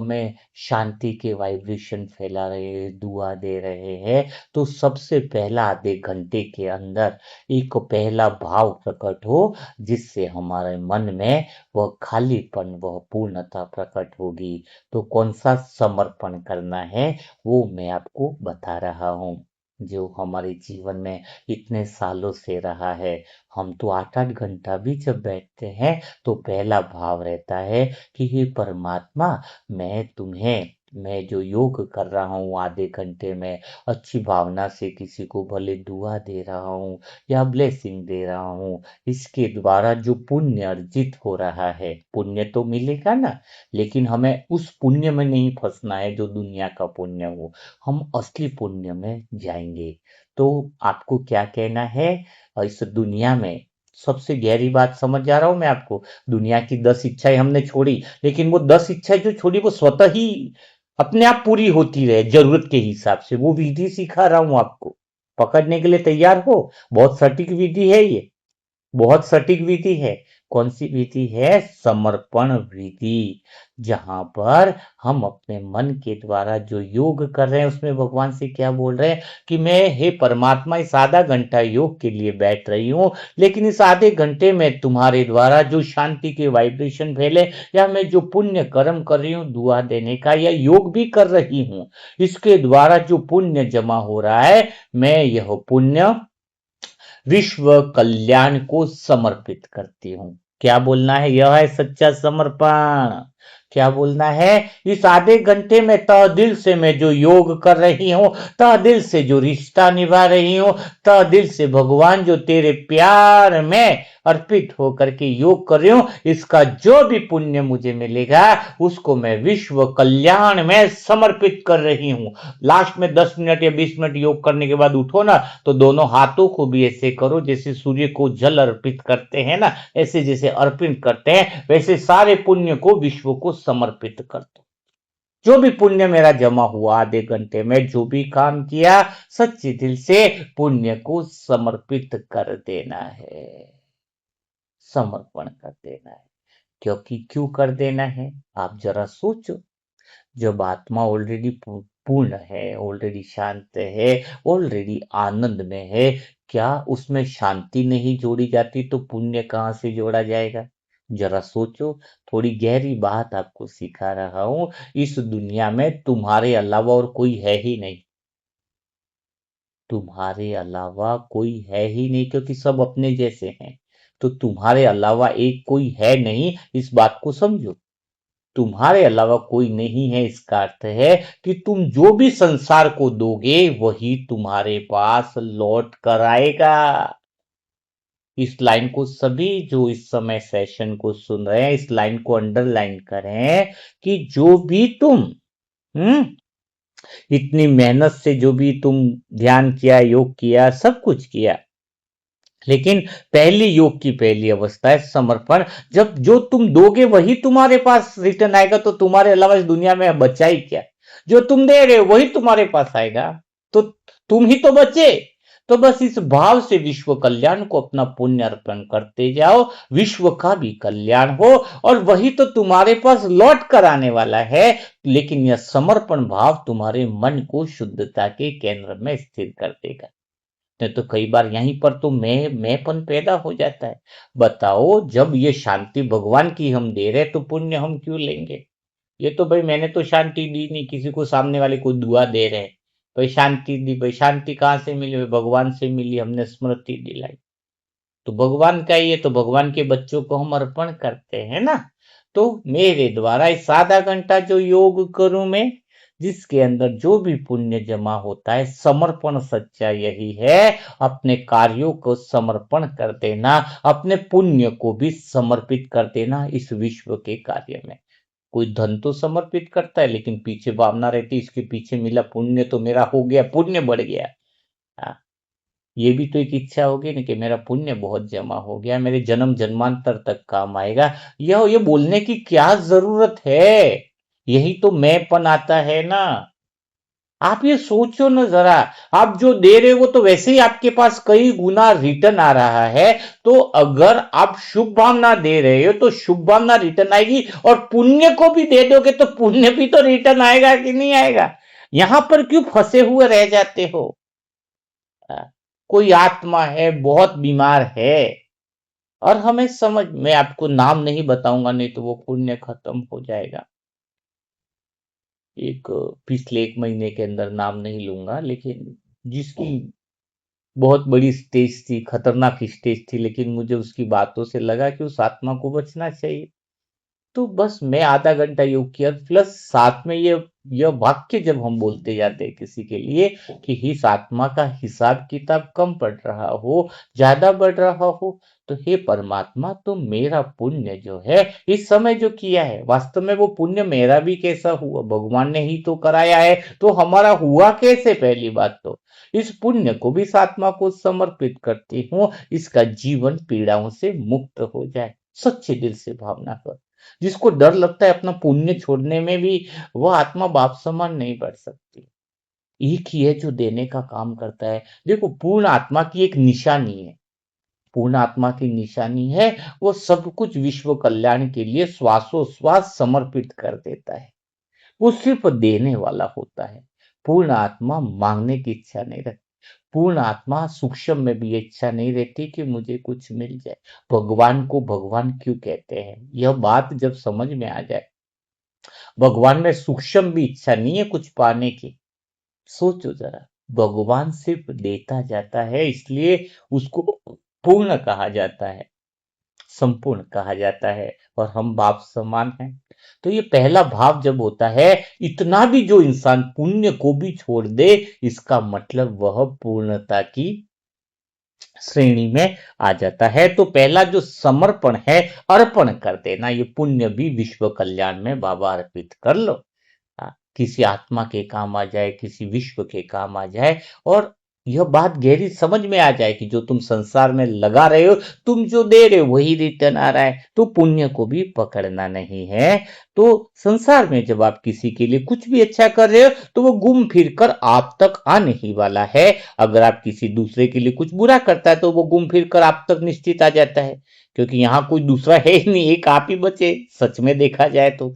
में शांति के वाइब्रेशन फैला रहे हैं, दुआ दे रहे हैं, तो सबसे पहला आधे घंटे के अंदर एक पहला भाव प्रकट हो, जिससे हमारे मन में वह खालीपन, वह पूर्णता प्रकट होगी। तो कौन सा समर्पण करना है वो मैं आपको बता रहा हूँ, जो हमारे जीवन में इतने सालों से रहा है। हम तो 8-8 घंटा भी जब बैठते हैं तो पहला भाव रहता है कि हे परमात्मा, मैं जो योग कर रहा हूँ आधे घंटे में, अच्छी भावना से किसी को भले दुआ दे रहा हूँ या ब्लेसिंग दे रहा हूँ, इसके द्वारा जो पुण्य अर्जित हो रहा है, पुण्य तो मिलेगा ना, लेकिन हमें उस पुण्य में नहीं फंसना है जो दुनिया का पुण्य हो, हम असली पुण्य में जाएंगे। तो आपको क्या कहना है, इस दुनिया में सबसे गहरी बात समझ जा रहा हूं मैं आपको। दुनिया की 10 इच्छाएं हमने छोड़ी, लेकिन वो 10 इच्छाएं जो छोड़ी वो स्वतः ही अपने आप पूरी होती रहे जरूरत के हिसाब से। वो विधि सिखा रहा हूं आपको, पकड़ने के लिए तैयार हो। बहुत सटीक विधि है ये, बहुत सटीक विधि है। कौन सी विधि है? समर्पण विधि। जहां पर हम अपने मन के द्वारा जो योग कर रहे हैं उसमें भगवान से क्या बोल रहे हैं कि मैं, हे परमात्मा, इस आधा घंटा योग के लिए बैठ रही हूँ, लेकिन इस आधे घंटे में तुम्हारे द्वारा जो शांति के वाइब्रेशन फैले, या मैं जो पुण्य कर्म कर रही हूँ दुआ देने का, या योग भी कर रही हूँ, इसके द्वारा जो पुण्य जमा हो रहा है, मैं यह पुण्य विश्व कल्याण को समर्पित करती हूँ। क्या बोलना है? यह है सच्चा समर्पण। क्या बोलना है? इस आधे घंटे में तह दिल से मैं जो योग कर रही हूँ, तह दिल से जो रिश्ता निभा रही हूँ, तह दिल से भगवान जो तेरे प्यार में अर्पित होकर के योग कर रही हूँ, इसका जो भी पुण्य मुझे मिलेगा उसको मैं विश्व कल्याण में समर्पित कर रही हूँ। लास्ट में 10 मिनट या 20 मिनट योग करने के बाद उठो ना, तो दोनों हाथों को भी ऐसे करो जैसे सूर्य को जल अर्पित करते हैं ना, ऐसे जैसे अर्पित करते हैं, वैसे सारे पुण्य को विश्व को समर्पित कर दो। जो भी पुण्य मेरा जमा हुआ आधे घंटे में, जो भी काम किया, सच्चे दिल से पुण्य को समर्पित कर देना है, समर्पण कर देना है। क्योंकि क्यों कर देना है, आप जरा सोचो। जब आत्मा ऑलरेडी पूर्ण है, ऑलरेडी शांत है, ऑलरेडी आनंद में है, क्या उसमें शांति नहीं जोड़ी जाती तो पुण्य कहाँ से जोड़ा जाएगा? जरा सोचो। थोड़ी गहरी बात आपको सिखा रहा हूं। इस दुनिया में तुम्हारे अलावा और कोई है ही नहीं, तुम्हारे अलावा कोई है ही नहीं, क्योंकि सब अपने जैसे हैं। तो तुम्हारे अलावा एक कोई है नहीं, इस बात को समझो। तुम्हारे अलावा कोई नहीं है, इसका अर्थ है कि तुम जो भी संसार को दोगे वही तुम्हारे पास लौट कर आएगा। इस लाइन को सभी जो इस समय सेशन को सुन रहे हैं, इस लाइन को अंडरलाइन करें कि जो भी तुम हम्म इतनी मेहनत से जो भी तुम ध्यान किया, योग किया, सब कुछ किया, लेकिन पहली योग की पहली अवस्था है समर्पण। जब जो तुम दोगे वही तुम्हारे पास रिटर्न आएगा, तो तुम्हारे अलावा इस दुनिया में बचा ही क्या? जो तुम दे रहे हो वही तुम्हारे पास आएगा, तो तुम ही तो बचे। तो बस इस भाव से विश्व कल्याण को अपना पुण्य अर्पण करते जाओ, विश्व का भी कल्याण हो, और वही तो तुम्हारे पास लौट कर आने वाला है। लेकिन यह समर्पण भाव तुम्हारे मन को शुद्धता के केंद्र में स्थिर कर देगा। नहीं तो कई बार यहीं पर तो मैंपन पैदा हो जाता है। बताओ, जब ये शांति भगवान की हम दे रहे तो पुण्य हम क्यों लेंगे? ये तो भाई मैंने तो शांति दी नहीं, किसी को सामने वाले को दुआ दे रहे हैं, भाई शांति दी, भाई शांति कहाँ से मिली? भाई भगवान से मिली, हमने स्मृति दिलाई। तो भगवान का ही है, तो भगवान के बच्चों को हम अर्पण करते हैं ना। तो मेरे द्वारा इस आधा घंटा जो योग करूं मैं, जिसके अंदर जो भी पुण्य जमा होता है, समर्पण सच्चा यही है। अपने कार्यों को समर्पण कर देना, अपने पुण्य को भी समर्पित कर देना इस विश्व के कार्य में। कोई धन तो समर्पित करता है, लेकिन पीछे भावना रहती है, इसके पीछे मिला पुण्य तो मेरा हो गया, पुण्य बढ़ गया। हाँ, ये भी तो एक इच्छा होगी ना कि मेरा पुण्य बहुत जमा हो गया, मेरे जन्म जन्मांतर तक काम आएगा। यह ये बोलने की क्या जरूरत है? यही तो मैंपन आता है ना। आप ये सोचो ना जरा, आप जो दे रहे हो तो वैसे ही आपके पास कई गुना रिटर्न आ रहा है। तो अगर आप शुभ भावना दे रहे हो तो शुभ भावना रिटर्न आएगी, और पुण्य को भी दे दोगे तो पुण्य भी तो रिटर्न आएगा कि नहीं आएगा? यहां पर क्यों फंसे हुए रह जाते हो? कोई आत्मा है, बहुत बीमार है, और हमें समझ, मैं आपको नाम नहीं बताऊंगा, नहीं तो वो पुण्य खत्म हो जाएगा। एक पिछले 1 महीने के अंदर नाम नहीं लूंगा, लेकिन जिसकी बहुत बड़ी स्टेज थी, खतरनाक स्टेज थी, लेकिन मुझे उसकी बातों से लगा कि उस आत्मा को बचना चाहिए। तो बस मैं आधा घंटा योग किया, प्लस साथ में यह वाक्य जब हम बोलते जाते हैं किसी के लिए कि इस आत्मा का हिसाब किताब कम पड़ रहा हो, ज्यादा बढ़ रहा हो, तो हे परमात्मा, तो मेरा पुण्य जो है इस समय जो किया है, वास्तव में वो पुण्य मेरा भी कैसा हुआ? भगवान ने ही तो कराया है, तो हमारा हुआ कैसे? पहली बात तो इस पुण्य को भी इस आत्मा को समर्पित करती हूँ, इसका जीवन पीड़ाओं से मुक्त हो जाए। सच्चे दिल से भावना कर। जिसको डर लगता है अपना पुण्य छोड़ने में भी, वह आत्मा बाप समान नहीं बढ़ सकती। एक ही है जो देने का काम करता है। देखो, पूर्ण आत्मा की एक निशानी है, पूर्ण आत्मा की निशानी है, वो सब कुछ विश्व कल्याण के लिए श्वासोश्वास समर्पित कर देता है। वो सिर्फ देने वाला होता है। पूर्ण आत्मा मांगने की इच्छा नहीं रखती। पूर्ण आत्मा सूक्ष्म में भी इच्छा नहीं रहती कि मुझे कुछ मिल जाए। भगवान को भगवान क्यों कहते हैं, यह बात जब समझ में आ जाए, भगवान में सूक्ष्म भी इच्छा नहीं है कुछ पाने की। सोचो जरा, भगवान सिर्फ देता जाता है, इसलिए उसको पूर्ण कहा जाता है, संपूर्ण कहा जाता है, और हम बाप समान हैं। तो ये पहला भाव जब होता है, इतना भी जो इंसान पुण्य को भी छोड़ दे, इसका मतलब वह पूर्णता की श्रेणी में आ जाता है। तो पहला जो समर्पण है, अर्पण कर देना, ये पुण्य भी विश्व कल्याण में बाबा अर्पित कर लो। किसी आत्मा के काम आ जाए, किसी विश्व के काम आ जाए, और यह बात गहरी समझ में आ जाए कि जो तुम संसार में लगा रहे हो, तुम जो दे रहे हो वही रिटर्न आ रहा है, तो पुण्य को भी पकड़ना नहीं है। तो संसार में जब आप किसी के लिए कुछ भी अच्छा कर रहे हो, तो वो घूम फिर कर आप तक आने ही वाला है। अगर आप किसी दूसरे के लिए कुछ बुरा करता है, तो वो घूम फिर कर आप तक निश्चित आ जाता है, क्योंकि यहाँ कोई दूसरा है ही नहीं, एक आप ही बचे सच में देखा जाए तो।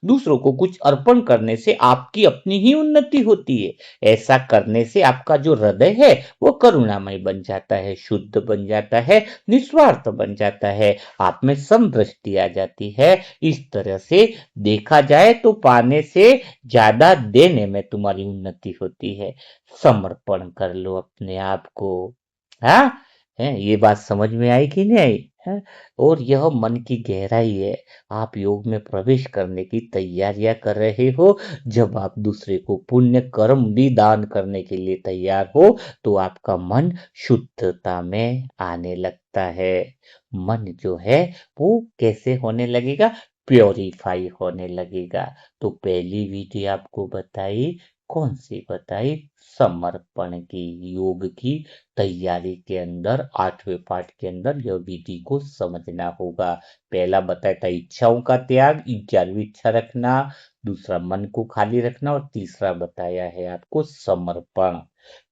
दूसरों को कुछ अर्पण करने से आपकी अपनी ही उन्नति होती है। ऐसा करने से आपका जो हृदय है वो करुणामय बन जाता है, शुद्ध बन जाता है, निस्वार्थ बन जाता है, आप में समदृष्टि आ जाती है। इस तरह से देखा जाए तो पाने से ज्यादा देने में तुम्हारी उन्नति होती है। समर्पण कर लो अपने आप को। हाँ, है ये बात समझ में आई कि नहीं आई? है? और यह मन की गहराई है। आप योग में प्रवेश करने की तैयारियां कर रहे हो, जब आप दूसरे को पुण्य कर्म भी दान करने के लिए तैयार हो, तो आपका मन शुद्धता में आने लगता है। मन जो है वो कैसे होने लगेगा? प्योरीफाई होने लगेगा। तो पहली विधि आपको बताई, कौन सी बताई? समर्पण की, योग की तैयारी के अंदर 8वें पाठ के अंदर यह विधि को समझना होगा। पहला बताया था इच्छाओं का त्याग, 11वीं इच्छा रखना, दूसरा मन को खाली रखना, और तीसरा बताया है आपको समर्पण।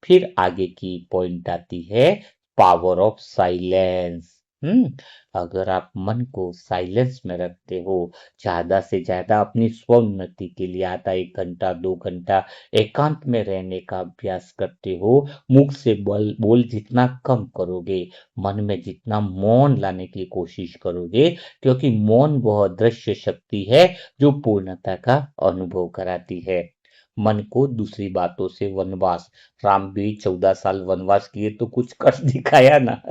फिर आगे की पॉइंट आती है पावर ऑफ साइलेंस। अगर आप मन को साइलेंस में रखते हो, ज्यादा से ज्यादा अपनी स्वोन्नति के लिए आधा 1 घंटा 2 घंटा एकांत में रहने का अभ्यास करते हो, मुख से बोल जितना कम करोगे, मन में जितना मौन लाने की कोशिश करोगे, क्योंकि मौन वह दृश्य शक्ति है जो पूर्णता का अनुभव कराती है। मन को दूसरी बातों से वनवास। राम भी 14 साल वनवास किए तो कुछ कर दिखाया ना।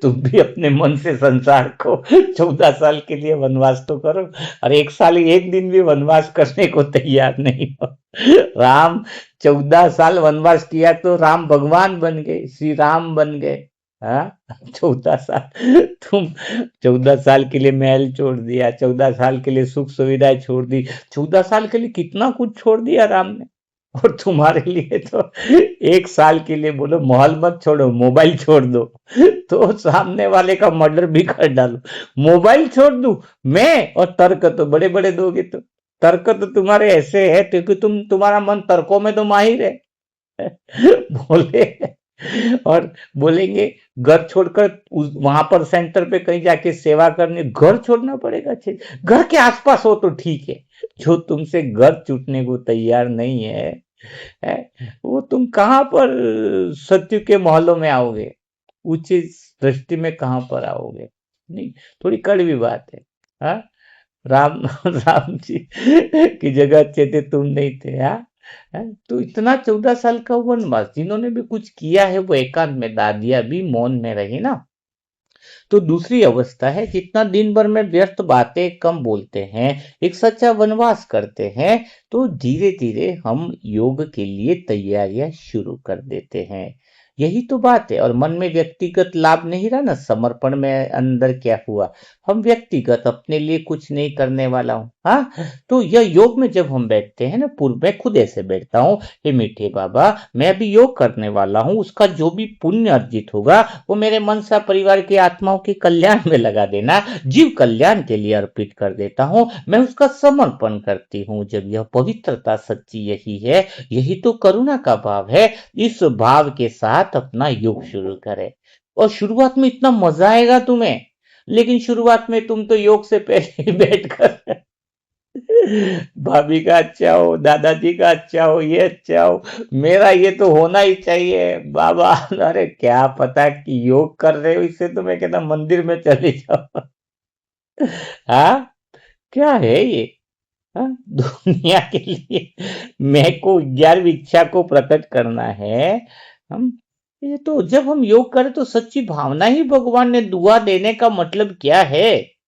तुम भी अपने मन से संसार को 14 साल के लिए वनवास तो करो। और एक साल एक दिन भी वनवास करने को तैयार नहीं हो। राम 14 साल वनवास किया तो राम भगवान बन गए, श्री राम बन गए। हाँ, 14 साल तुम 14 साल के लिए महल छोड़ दिया, 14 साल के लिए सुख सुविधाएं छोड़ दी, 14 साल के लिए कितना कुछ छोड़ दिया राम ने। और तुम्हारे लिए तो 1 साल के लिए बोलो महल मत छोड़ो, मोबाइल छोड़ दो, तो सामने वाले का मर्डर भी कर डालो। मोबाइल छोड़ दूं मैं, और तर्क तो बड़े बड़े दोगे। तो तर्क तो तुम्हारे ऐसे है क्योंकि तुम्हारा मन तर्कों में तो माहिर है। बोले और बोलेंगे घर छोड़कर वहां पर सेंटर पे कहीं जाके सेवा करनी, घर छोड़ना पड़ेगा। अच्छे घर के आसपास हो तो ठीक है, जो तुमसे घर छूटने को तैयार नहीं है, वो तुम कहां पर सत्य के मोहल्लों में आओगे, ऊंची दृष्टि में कहां पर आओगे। नहीं, थोड़ी कड़वी बात है। हाँ, राम राम जी की जगह अच्छे थे, तुम नहीं थे। हाँ, तो इतना 14 साल का वनवास, जिन्होंने भी कुछ किया है वो एकांत में, दादिया भी मौन में रही ना। तो दूसरी अवस्था है, जितना दिन भर में व्यर्थ बातें कम बोलते हैं, एक सच्चा वनवास करते हैं, तो धीरे धीरे हम योग के लिए तैयारियां शुरू कर देते हैं। यही तो बात है। और मन में व्यक्तिगत लाभ नहीं रहा ना, समर्पण में अंदर क्या हुआ, हम व्यक्तिगत अपने लिए कुछ नहीं करने वाला हूँ। हाँ, तो यह योग में जब हम बैठते हैं ना, पूर्व में खुद ऐसे बैठता हूँ, हे मीठे बाबा मैं अभी योग करने वाला हूँ, उसका जो भी पुण्य अर्जित होगा वो मेरे मनसा परिवार की आत्माओं के कल्याण में लगा देना, जीव कल्याण के लिए अर्पित कर देता हूँ, मैं उसका समर्पण करती हूँ। जब यह पवित्रता सच्ची यही है, यही तो करुणा का भाव है। इस भाव के साथ अपना योग शुरू करें। और शुरुआत में इतना मजा आएगा तुम्हें, लेकिन शुरुआत में तुम तो योग से पहले ही बैठकर भाभी का अच्छा हो, दादाजी का अच्छा हो, ये अच्छा हो, मेरा ये तो होना ही चाहिए बाबा। अरे क्या पता कि योग कर रहे हो, इससे तो मैं कहता मंदिर में चले जाओ। हाँ, क्या है ये। हाँ, दुनिया के लिए मैं को 11वीं इच्छा को प्रकट करना है। हम ये तो जब हम योग करें तो सच्ची भावना ही भगवान ने दुआ देने का मतलब क्या है।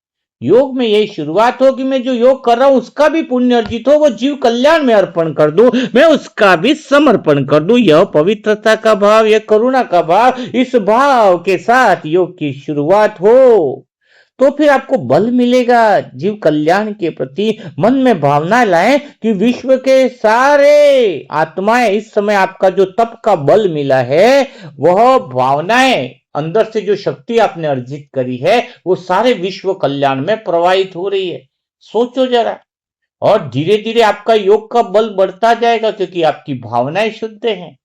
योग में यही शुरुआत हो कि मैं जो योग कर रहा हूं उसका भी पुण्य अर्जित हो, वो जीव कल्याण में अर्पण कर दूं, मैं उसका भी समर्पण कर दूं। यह पवित्रता का भाव, यह करुणा का भाव, इस भाव के साथ योग की शुरुआत हो तो फिर आपको बल मिलेगा जीव कल्याण के प्रति। मन में भावना लाएं कि विश्व के सारे आत्माएं, इस समय आपका जो तप का बल मिला है, वह भावनाएं अंदर से जो शक्ति आपने अर्जित करी है, वो सारे विश्व कल्याण में प्रवाहित हो रही है। सोचो जरा। और धीरे धीरे आपका योग का बल बढ़ता जाएगा क्योंकि आपकी भावनाएं शुद्ध हैं।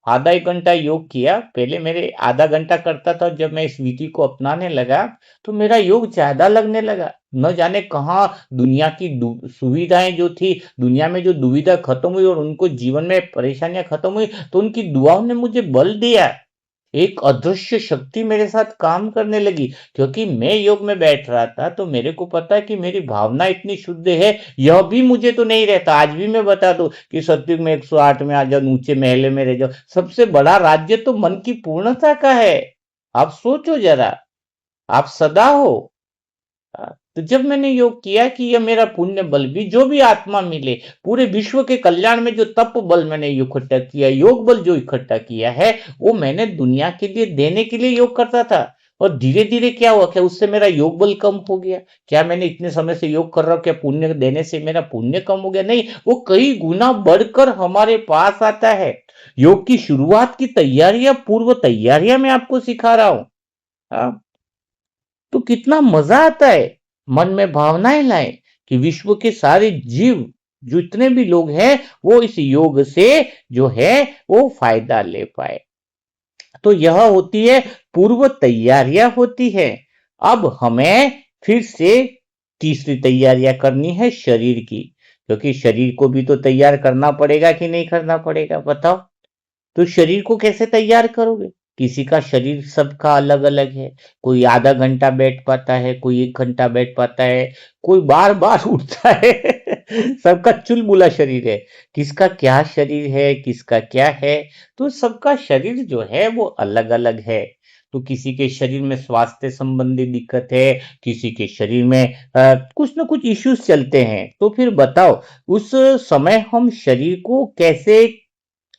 आधा एक घंटा योग किया, पहले मेरे आधा घंटा करता था, जब मैं इस विधि को अपनाने लगा तो मेरा योग ज्यादा लगने लगा। न जाने कहाँ दुनिया की सुविधाएं जो थी, दुनिया में जो दुविधा खत्म हुई और उनको जीवन में परेशानियां खत्म हुई, तो उनकी दुआओं ने मुझे बल दिया। एक अदृश्य शक्ति मेरे साथ काम करने लगी क्योंकि मैं योग में बैठ रहा था, तो मेरे को पता है कि मेरी भावना इतनी शुद्ध है। यह भी मुझे तो नहीं रहता। आज भी मैं बता दूं कि सत्युग में 108 में आ जाओ, ऊंचे महले में रह जाओ, सबसे बड़ा राज्य तो मन की पूर्णता का है। आप सोचो जरा, आप सदा हो। तो जब मैंने योग किया कि यह मेरा पुण्य बल भी, जो भी आत्मा मिले, पूरे विश्व के कल्याण में जो तप बल मैंने इकट्ठा किया, योग बल जो इकट्ठा किया है, वो मैंने दुनिया के लिए देने के लिए योग करता था। और धीरे धीरे क्या हुआ, क्या उससे मेरा योग बल कम हो गया? क्या मैंने इतने समय से योग कर रहा हूं, क्या पुण्य देने से मेरा पुण्य कम हो गया? नहीं, वो कई गुना बढ़कर हमारे पास आता है। योग की शुरुआत की तैयारियां, पूर्व तैयारियां मैं आपको सिखा रहा हूं। हाँ, तो कितना मजा आता है। मन में भावनाएं लाएं कि विश्व के सारे जीव, जो इतने भी लोग हैं, वो इस योग से जो है वो फायदा ले पाए। तो यह होती है पूर्व तैयारियां होती है। अब हमें फिर से तीसरी तैयारियां करनी है शरीर की, क्योंकि शरीर को भी तो तैयार करना पड़ेगा कि नहीं करना पड़ेगा, बताओ। तो शरीर को कैसे तैयार करोगे? किसी का शरीर सबका अलग अलग है। कोई आधा घंटा बैठ पाता है, कोई 1 घंटा बैठ पाता है, कोई बार बार उठता है। सबका चुलबुला शरीर है, किसका क्या शरीर है, किसका क्या है। तो सबका शरीर जो है वो अलग अलग है। तो किसी के शरीर में स्वास्थ्य संबंधी दिक्कत है, किसी के शरीर में कुछ ना कुछ इश्यूज चलते हैं। तो फिर बताओ उस समय हम शरीर को कैसे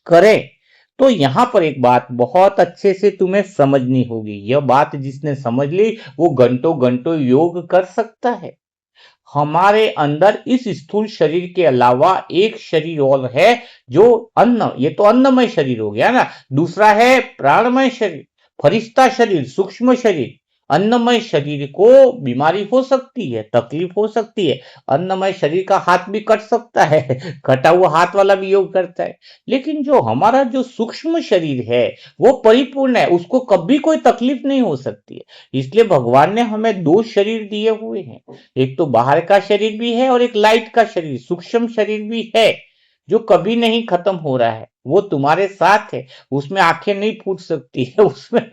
करें। तो यहां पर एक बात बहुत अच्छे से तुम्हें समझनी होगी। यह बात जिसने समझ ली वो घंटों घंटों योग कर सकता है। हमारे अंदर इस स्थूल शरीर के अलावा एक शरीर और है, जो अन्न, ये तो अन्नमय शरीर हो गया ना। दूसरा है प्राणमय शरीर, फरिश्ता शरीर, सूक्ष्म शरीर। अन्नमय शरीर को बीमारी हो सकती है, तकलीफ हो सकती है। अन्नमय शरीर का हाथ भी कट सकता है, कटा हुआ हाथ वाला भी योग करता है। लेकिन जो हमारा जो सूक्ष्म शरीर है वो परिपूर्ण है, उसको कभी कोई तकलीफ नहीं हो सकती है। इसलिए भगवान ने हमें दो शरीर दिए हुए हैं। एक तो बाहर का शरीर भी है और एक लाइट का शरीर, सूक्ष्म शरीर भी है, जो कभी नहीं खत्म हो रहा है। वो तुम्हारे साथ है। उसमें आंखें नहीं फूट सकती है, उसमें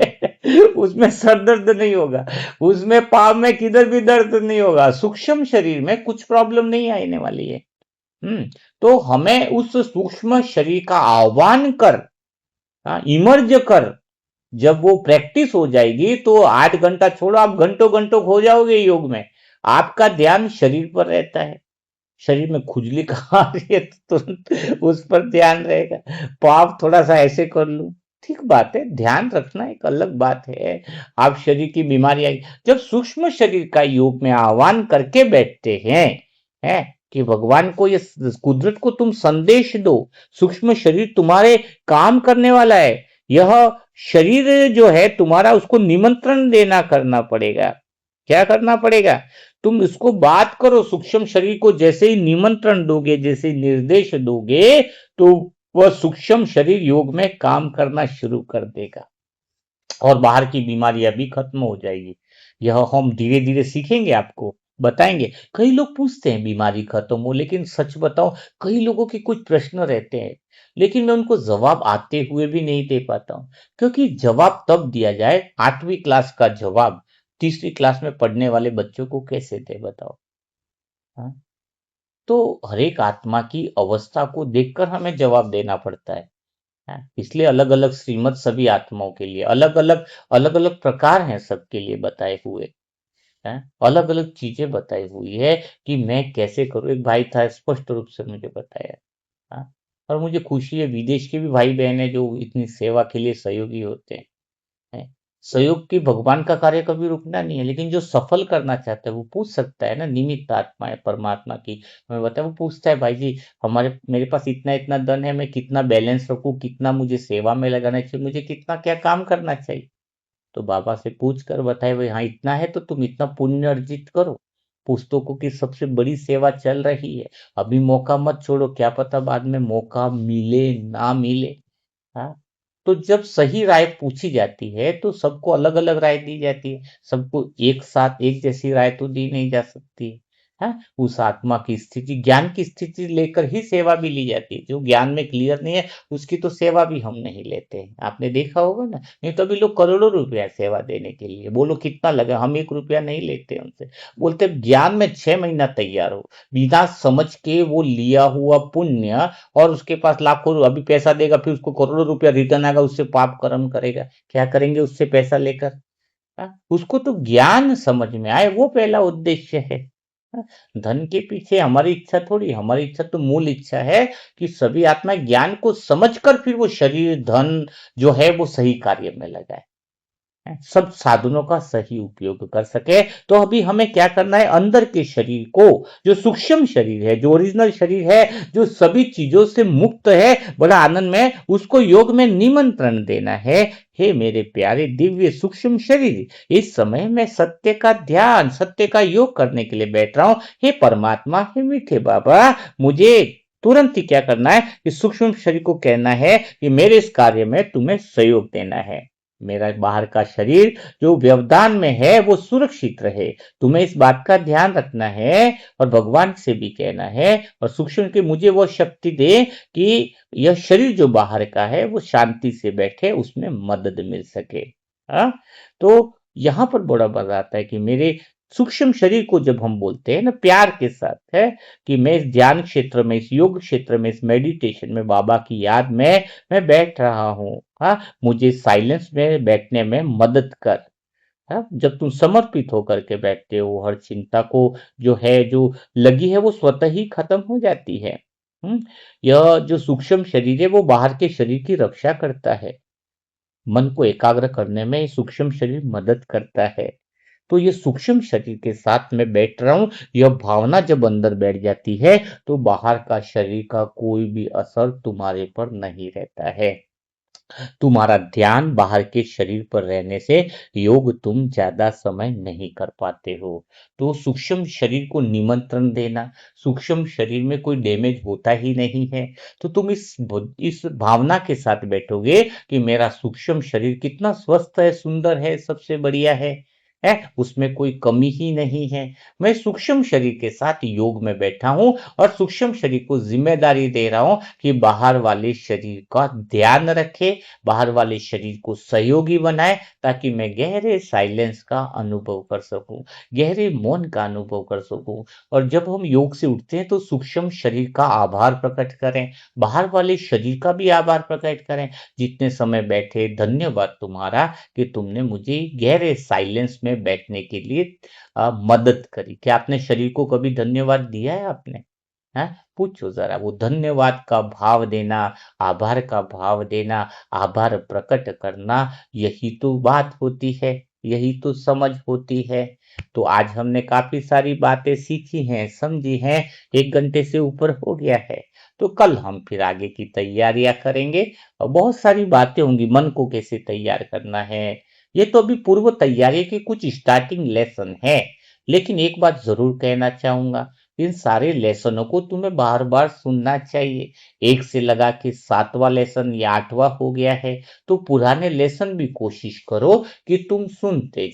उसमें सर दर्द नहीं होगा, उसमें पाँव में किधर भी दर्द नहीं होगा। सूक्ष्म शरीर में कुछ प्रॉब्लम नहीं आने वाली है। तो हमें उस सूक्ष्म शरीर का आह्वान कर, इमर्ज कर। जब वो प्रैक्टिस हो जाएगी तो 8 घंटा छोड़ो, आप घंटों घंटों हो जाओगे योग में। आपका ध्यान शरीर पर रहता है। शरीर में खुजली कहाँ आ रही है तो तुरंत उस पर ध्यान रहेगा। पाप थोड़ा सा ऐसे कर लूं, ठीक बात है, ध्यान रखना एक अलग बात है। आप शरीर की बीमारी आई, जब सूक्ष्म शरीर का योग में आह्वान करके बैठते हैं कि भगवान को, ये कुदरत को तुम संदेश दो, सूक्ष्म शरीर तुम्हारे काम करने वाला है। यह शरीर जो है तुम्हारा, उसको निमंत्रण देना करना पड़ेगा। क्या करना पड़ेगा? तुम इसको बात करो, सूक्ष्म शरीर को जैसे ही निमंत्रण दोगे, जैसे ही निर्देश दोगे, तो वह सूक्ष्म शरीर योग में काम करना शुरू कर देगा और बाहर की बीमारियां भी खत्म हो जाएगी। यह हम धीरे धीरे सीखेंगे, आपको बताएंगे। कई लोग पूछते हैं बीमारी खत्म हो, लेकिन सच बताओ कई लोगों के कुछ प्रश्न रहते हैं, लेकिन मैं उनको जवाब आते हुए भी नहीं दे पाता हूं। क्योंकि जवाब तब दिया जाए, 8वीं क्लास का जवाब 3री क्लास में पढ़ने वाले बच्चों को कैसे दे, बताओ। हाँ? तो हर एक आत्मा की अवस्था को देखकर हमें जवाब देना पड़ता है। इसलिए अलग अलग श्रीमत सभी आत्माओं के लिए अलग अलग प्रकार हैं, सबके लिए बताए हुए हैं। अलग अलग चीजें बताई हुई है कि मैं कैसे करूं। एक भाई था, स्पष्ट रूप से मुझे बताया। हाँ? और मुझे खुशी है, विदेश के भी भाई बहन है जो इतनी सेवा के लिए सहयोगी होते हैं। है। सहयोग की भगवान का कार्य कभी रुकना नहीं है, लेकिन जो सफल करना चाहता है वो पूछ सकता है ना। निमित्त आत्मा है परमात्मा की, हमें बताया, वो पूछता है, भाई जी हमारे मेरे पास इतना इतना धन है, मैं कितना बैलेंस रखूं, कितना मुझे सेवा में लगाना चाहिए, मुझे कितना क्या काम करना चाहिए। तो बाबा से पूछ कर बताए, भाई हाँ इतना है तो तुम इतना पुण्य अर्जित करो। पुस्तकों की सबसे बड़ी सेवा चल रही है, अभी मौका मत छोड़ो, क्या पता बाद में मौका मिले ना मिले। हाँ। तो जब सही राय पूछी जाती है तो सबको अलग अलग राय दी जाती है, सबको एक साथ एक जैसी राय तो दी नहीं जा सकती है। हाँ, उस आत्मा की स्थिति, ज्ञान की स्थिति लेकर ही सेवा भी ली जाती है। जो ज्ञान में क्लियर नहीं है उसकी तो सेवा भी हम नहीं लेते हैं, आपने देखा होगा ना। नहीं तो अभी लोग करोड़ों रुपया सेवा देने के लिए, बोलो कितना लगा, हम 1 रुपया नहीं लेते उनसे। बोलते ज्ञान में 6 महीना तैयार हो, बिना समझ के वो लिया हुआ पुण्य, और उसके पास लाखों अभी पैसा देगा, फिर उसको करोड़ों रुपया रिटर्न आएगा, उससे पाप कर्म करेगा। क्या करेंगे उससे पैसा लेकर? उसको तो ज्ञान समझ में आए, वो पहला उद्देश्य है। हाँ? धन के पीछे हमारी इच्छा थोड़ी, हमारी इच्छा तो मूल इच्छा है कि सभी आत्मा ज्ञान को समझकर फिर वो शरीर धन जो है वो सही कार्य में लगाए, सब साधनों का सही उपयोग कर सके। तो अभी हमें क्या करना है, अंदर के शरीर को, जो सूक्ष्म शरीर है, जो ओरिजिनल शरीर है, जो सभी चीजों से मुक्त है, बड़ा आनंद में, उसको योग में निमंत्रण देना है। हे मेरे प्यारे दिव्य सूक्ष्म शरीर, इस समय मैं सत्य का ध्यान, सत्य का योग करने के लिए बैठ रहा हूं। हे परमात्मा, हे मीठे बाबा, मुझे तुरंत ही क्या करना है, इस सूक्ष्म शरीर को कहना है कि मेरे इस कार्य में तुम्हें सहयोग देना है। मेरा बाहर का शरीर जो व्यवधान में है वो सुरक्षित रहे, तुम्हें इस बात का ध्यान रखना है। और भगवान से भी कहना है और सूक्ष्म की मुझे वो शक्ति दे कि यह शरीर जो बाहर का है वो शांति से बैठे, उसमें मदद मिल सके। हाँ? तो यहां पर बड़ा मजा आता है कि मेरे सूक्ष्म शरीर को जब हम बोलते हैं ना प्यार के साथ है कि मैं इस ध्यान क्षेत्र में, इस योग क्षेत्र में, इस मेडिटेशन में बाबा की याद में मैं बैठ रहा हूँ। हाँ, मुझे साइलेंस में बैठने में मदद कर। हाँ, जब तुम समर्पित होकर के बैठते हो, हर चिंता को जो है, जो लगी है, वो स्वतः ही खत्म हो जाती है। हम्म, यह जो सूक्ष्म शरीर है वो बाहर के शरीर की रक्षा करता है। मन को एकाग्र करने में ये सूक्ष्म शरीर मदद करता है। तो ये सूक्ष्म शरीर के साथ मैं बैठ रहा हूँ, यह भावना जब अंदर बैठ जाती है तो बाहर का शरीर का कोई भी असर तुम्हारे पर नहीं रहता है। तुम्हारा ध्यान बाहर के शरीर पर रहने से योग तुम ज्यादा समय नहीं कर पाते हो। तो सूक्ष्म शरीर को निमंत्रण देना, सूक्ष्म शरीर में कोई डैमेज होता ही नहीं है। तो तुम इस भावना के साथ बैठोगे कि मेरा सूक्ष्म शरीर कितना स्वस्थ है, सुंदर है, सबसे बढ़िया है, उसमें कोई कमी ही नहीं है। मैं सूक्ष्म शरीर के साथ योग में बैठा हूं और सूक्ष्म शरीर को जिम्मेदारी दे रहा हूं कि बाहर वाले शरीर का ध्यान रखे, बाहर वाले शरीर को सहयोगी बनाए, ताकि मैं गहरे साइलेंस का अनुभव कर सकूं, गहरे मौन का अनुभव कर सकूं। और जब हम योग से उठते हैं तो सूक्ष्म शरीर का आभार प्रकट करें, बाहर वाले शरीर का भी आभार प्रकट करें। जितने समय बैठे धन्यवाद तुम्हारा कि तुमने मुझे गहरे साइलेंस में बैठने के लिए मदद करी। क्या आपने शरीर को कभी धन्यवाद दिया है आपने? हैं? पूछो जरा, वो धन्यवाद का भाव देना, आभार का भाव देना, आभार प्रकट करना, यही तो बात होती है, यही तो समझ होती है। तो आज हमने काफी सारी बातें सीखी हैं, समझी हैं। 1 घंटे से ऊपर हो गया है। तो कल हम फिर आगे की तैयारियां करेंगे और बहुत सारी बातें होंगी, मन को कैसे तैयार करना है। ये तो अभी पूर्व तैयारी के कुछ स्टार्टिंग लेसन है। लेकिन एक बात जरूर कहना चाहूंगा, इन सारे लेसनों को तुम्हें बार बार सुनना चाहिए। 1 से लगा के 7वां लेसन या 8वां हो गया है, तो पुराने लेसन भी कोशिश करो कि तुम सुनते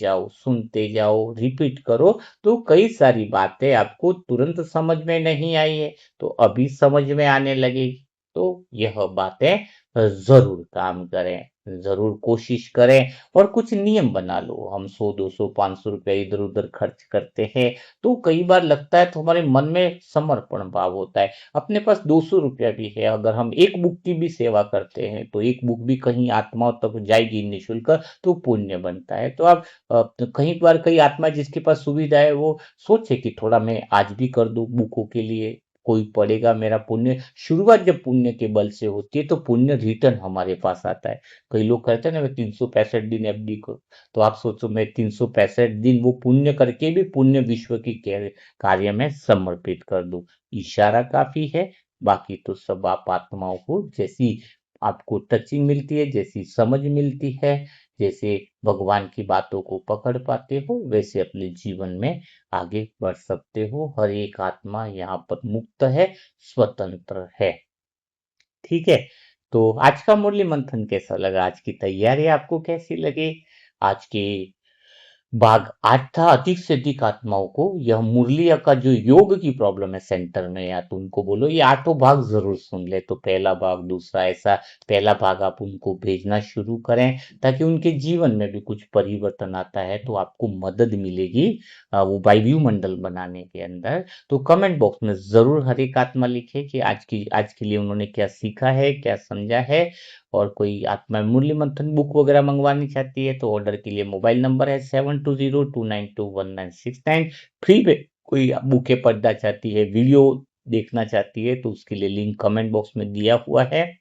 जाओ, रिपीट करो। तो कई सारी बातें आपको तुरंत समझ में नहीं आई है, तो अभी समझ में आने लगेगी। तो यह बातें जरूर काम करें, जरूर कोशिश करें। और कुछ नियम बना लो। हम 100, 200, 500 रुपए इधर उधर खर्च करते हैं, तो कई बार लगता है, तो हमारे मन में समर्पण भाव होता है। अपने पास 200 रुपया भी है, अगर हम एक बुक की भी सेवा करते हैं तो एक बुक भी कहीं आत्माओं तक जाएगी निःशुल्क, तो पुण्य बनता है। तो आप तो कई बार कई आत्मा जिसके पास सुविधा है वो सोचे कि थोड़ा मैं आज भी कर दूं बुकों के लिए, कोई पढ़ेगा, मेरा पुण्य। शुरुआत जब पुण्य के बल से होती है तो पुण्य रिटर्न हमारे पास आता है। कई लोग कहते हैं ना, मैं 365 दिन एफडी को, तो आप सोचो मैं 365 दिन वो पुण्य करके भी पुण्य विश्व की कार्य में समर्पित कर दूं। इशारा काफी है। बाकी तो सब आप आत्माओं को जैसी आपको टचिंग मिलती है, जैसी समझ मिलती है, जैसे भगवान की बातों को पकड़ पाते हो, वैसे अपने जीवन में आगे बढ़ सकते हो। हर एक आत्मा यहाँ पर मुक्त है, स्वतंत्र है। ठीक है। तो आज का मुरली मंथन कैसा लगा? आज की तैयारी आपको कैसी लगी? आज की भाग 8 था। अधिक से अधिक आत्माओं को यह मुरलिया का जो योग की प्रॉब्लम है सेंटर में, या तो उनको बोलो ये 8 भाग जरूर सुन ले। तो पहला भाग, दूसरा, ऐसा पहला भाग आप उनको भेजना शुरू करें, ताकि उनके जीवन में भी कुछ परिवर्तन आता है तो आपको मदद मिलेगी वो वायुमंडल बनाने के अंदर। तो कमेंट बॉक्स में जरूर हर एक आत्मा लिखे कि आज के लिए उन्होंने क्या सीखा है, क्या समझा है। और कोई आत्मा मूल्य मंथन बुक वगैरह मंगवानी चाहती है तो ऑर्डर के लिए मोबाइल नंबर है 7202921969। फ्री पे कोई बुकें पढ़ना चाहती है, वीडियो देखना चाहती है, तो उसके लिए लिंक कमेंट बॉक्स में दिया हुआ है।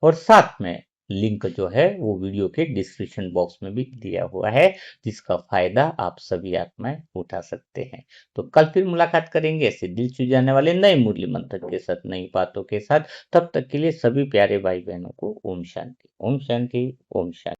और साथ में लिंक जो है वो वीडियो के डिस्क्रिप्शन बॉक्स में भी दिया हुआ है, जिसका फायदा आप सभी आत्माएं उठा सकते हैं। तो कल फिर मुलाकात करेंगे ऐसे दिल छू जाने वाले नए मुरली मंत्र के साथ, नई बातों के साथ। तब तक के लिए सभी प्यारे भाई बहनों को ओम शांति, ओम शांति, ओम शांति।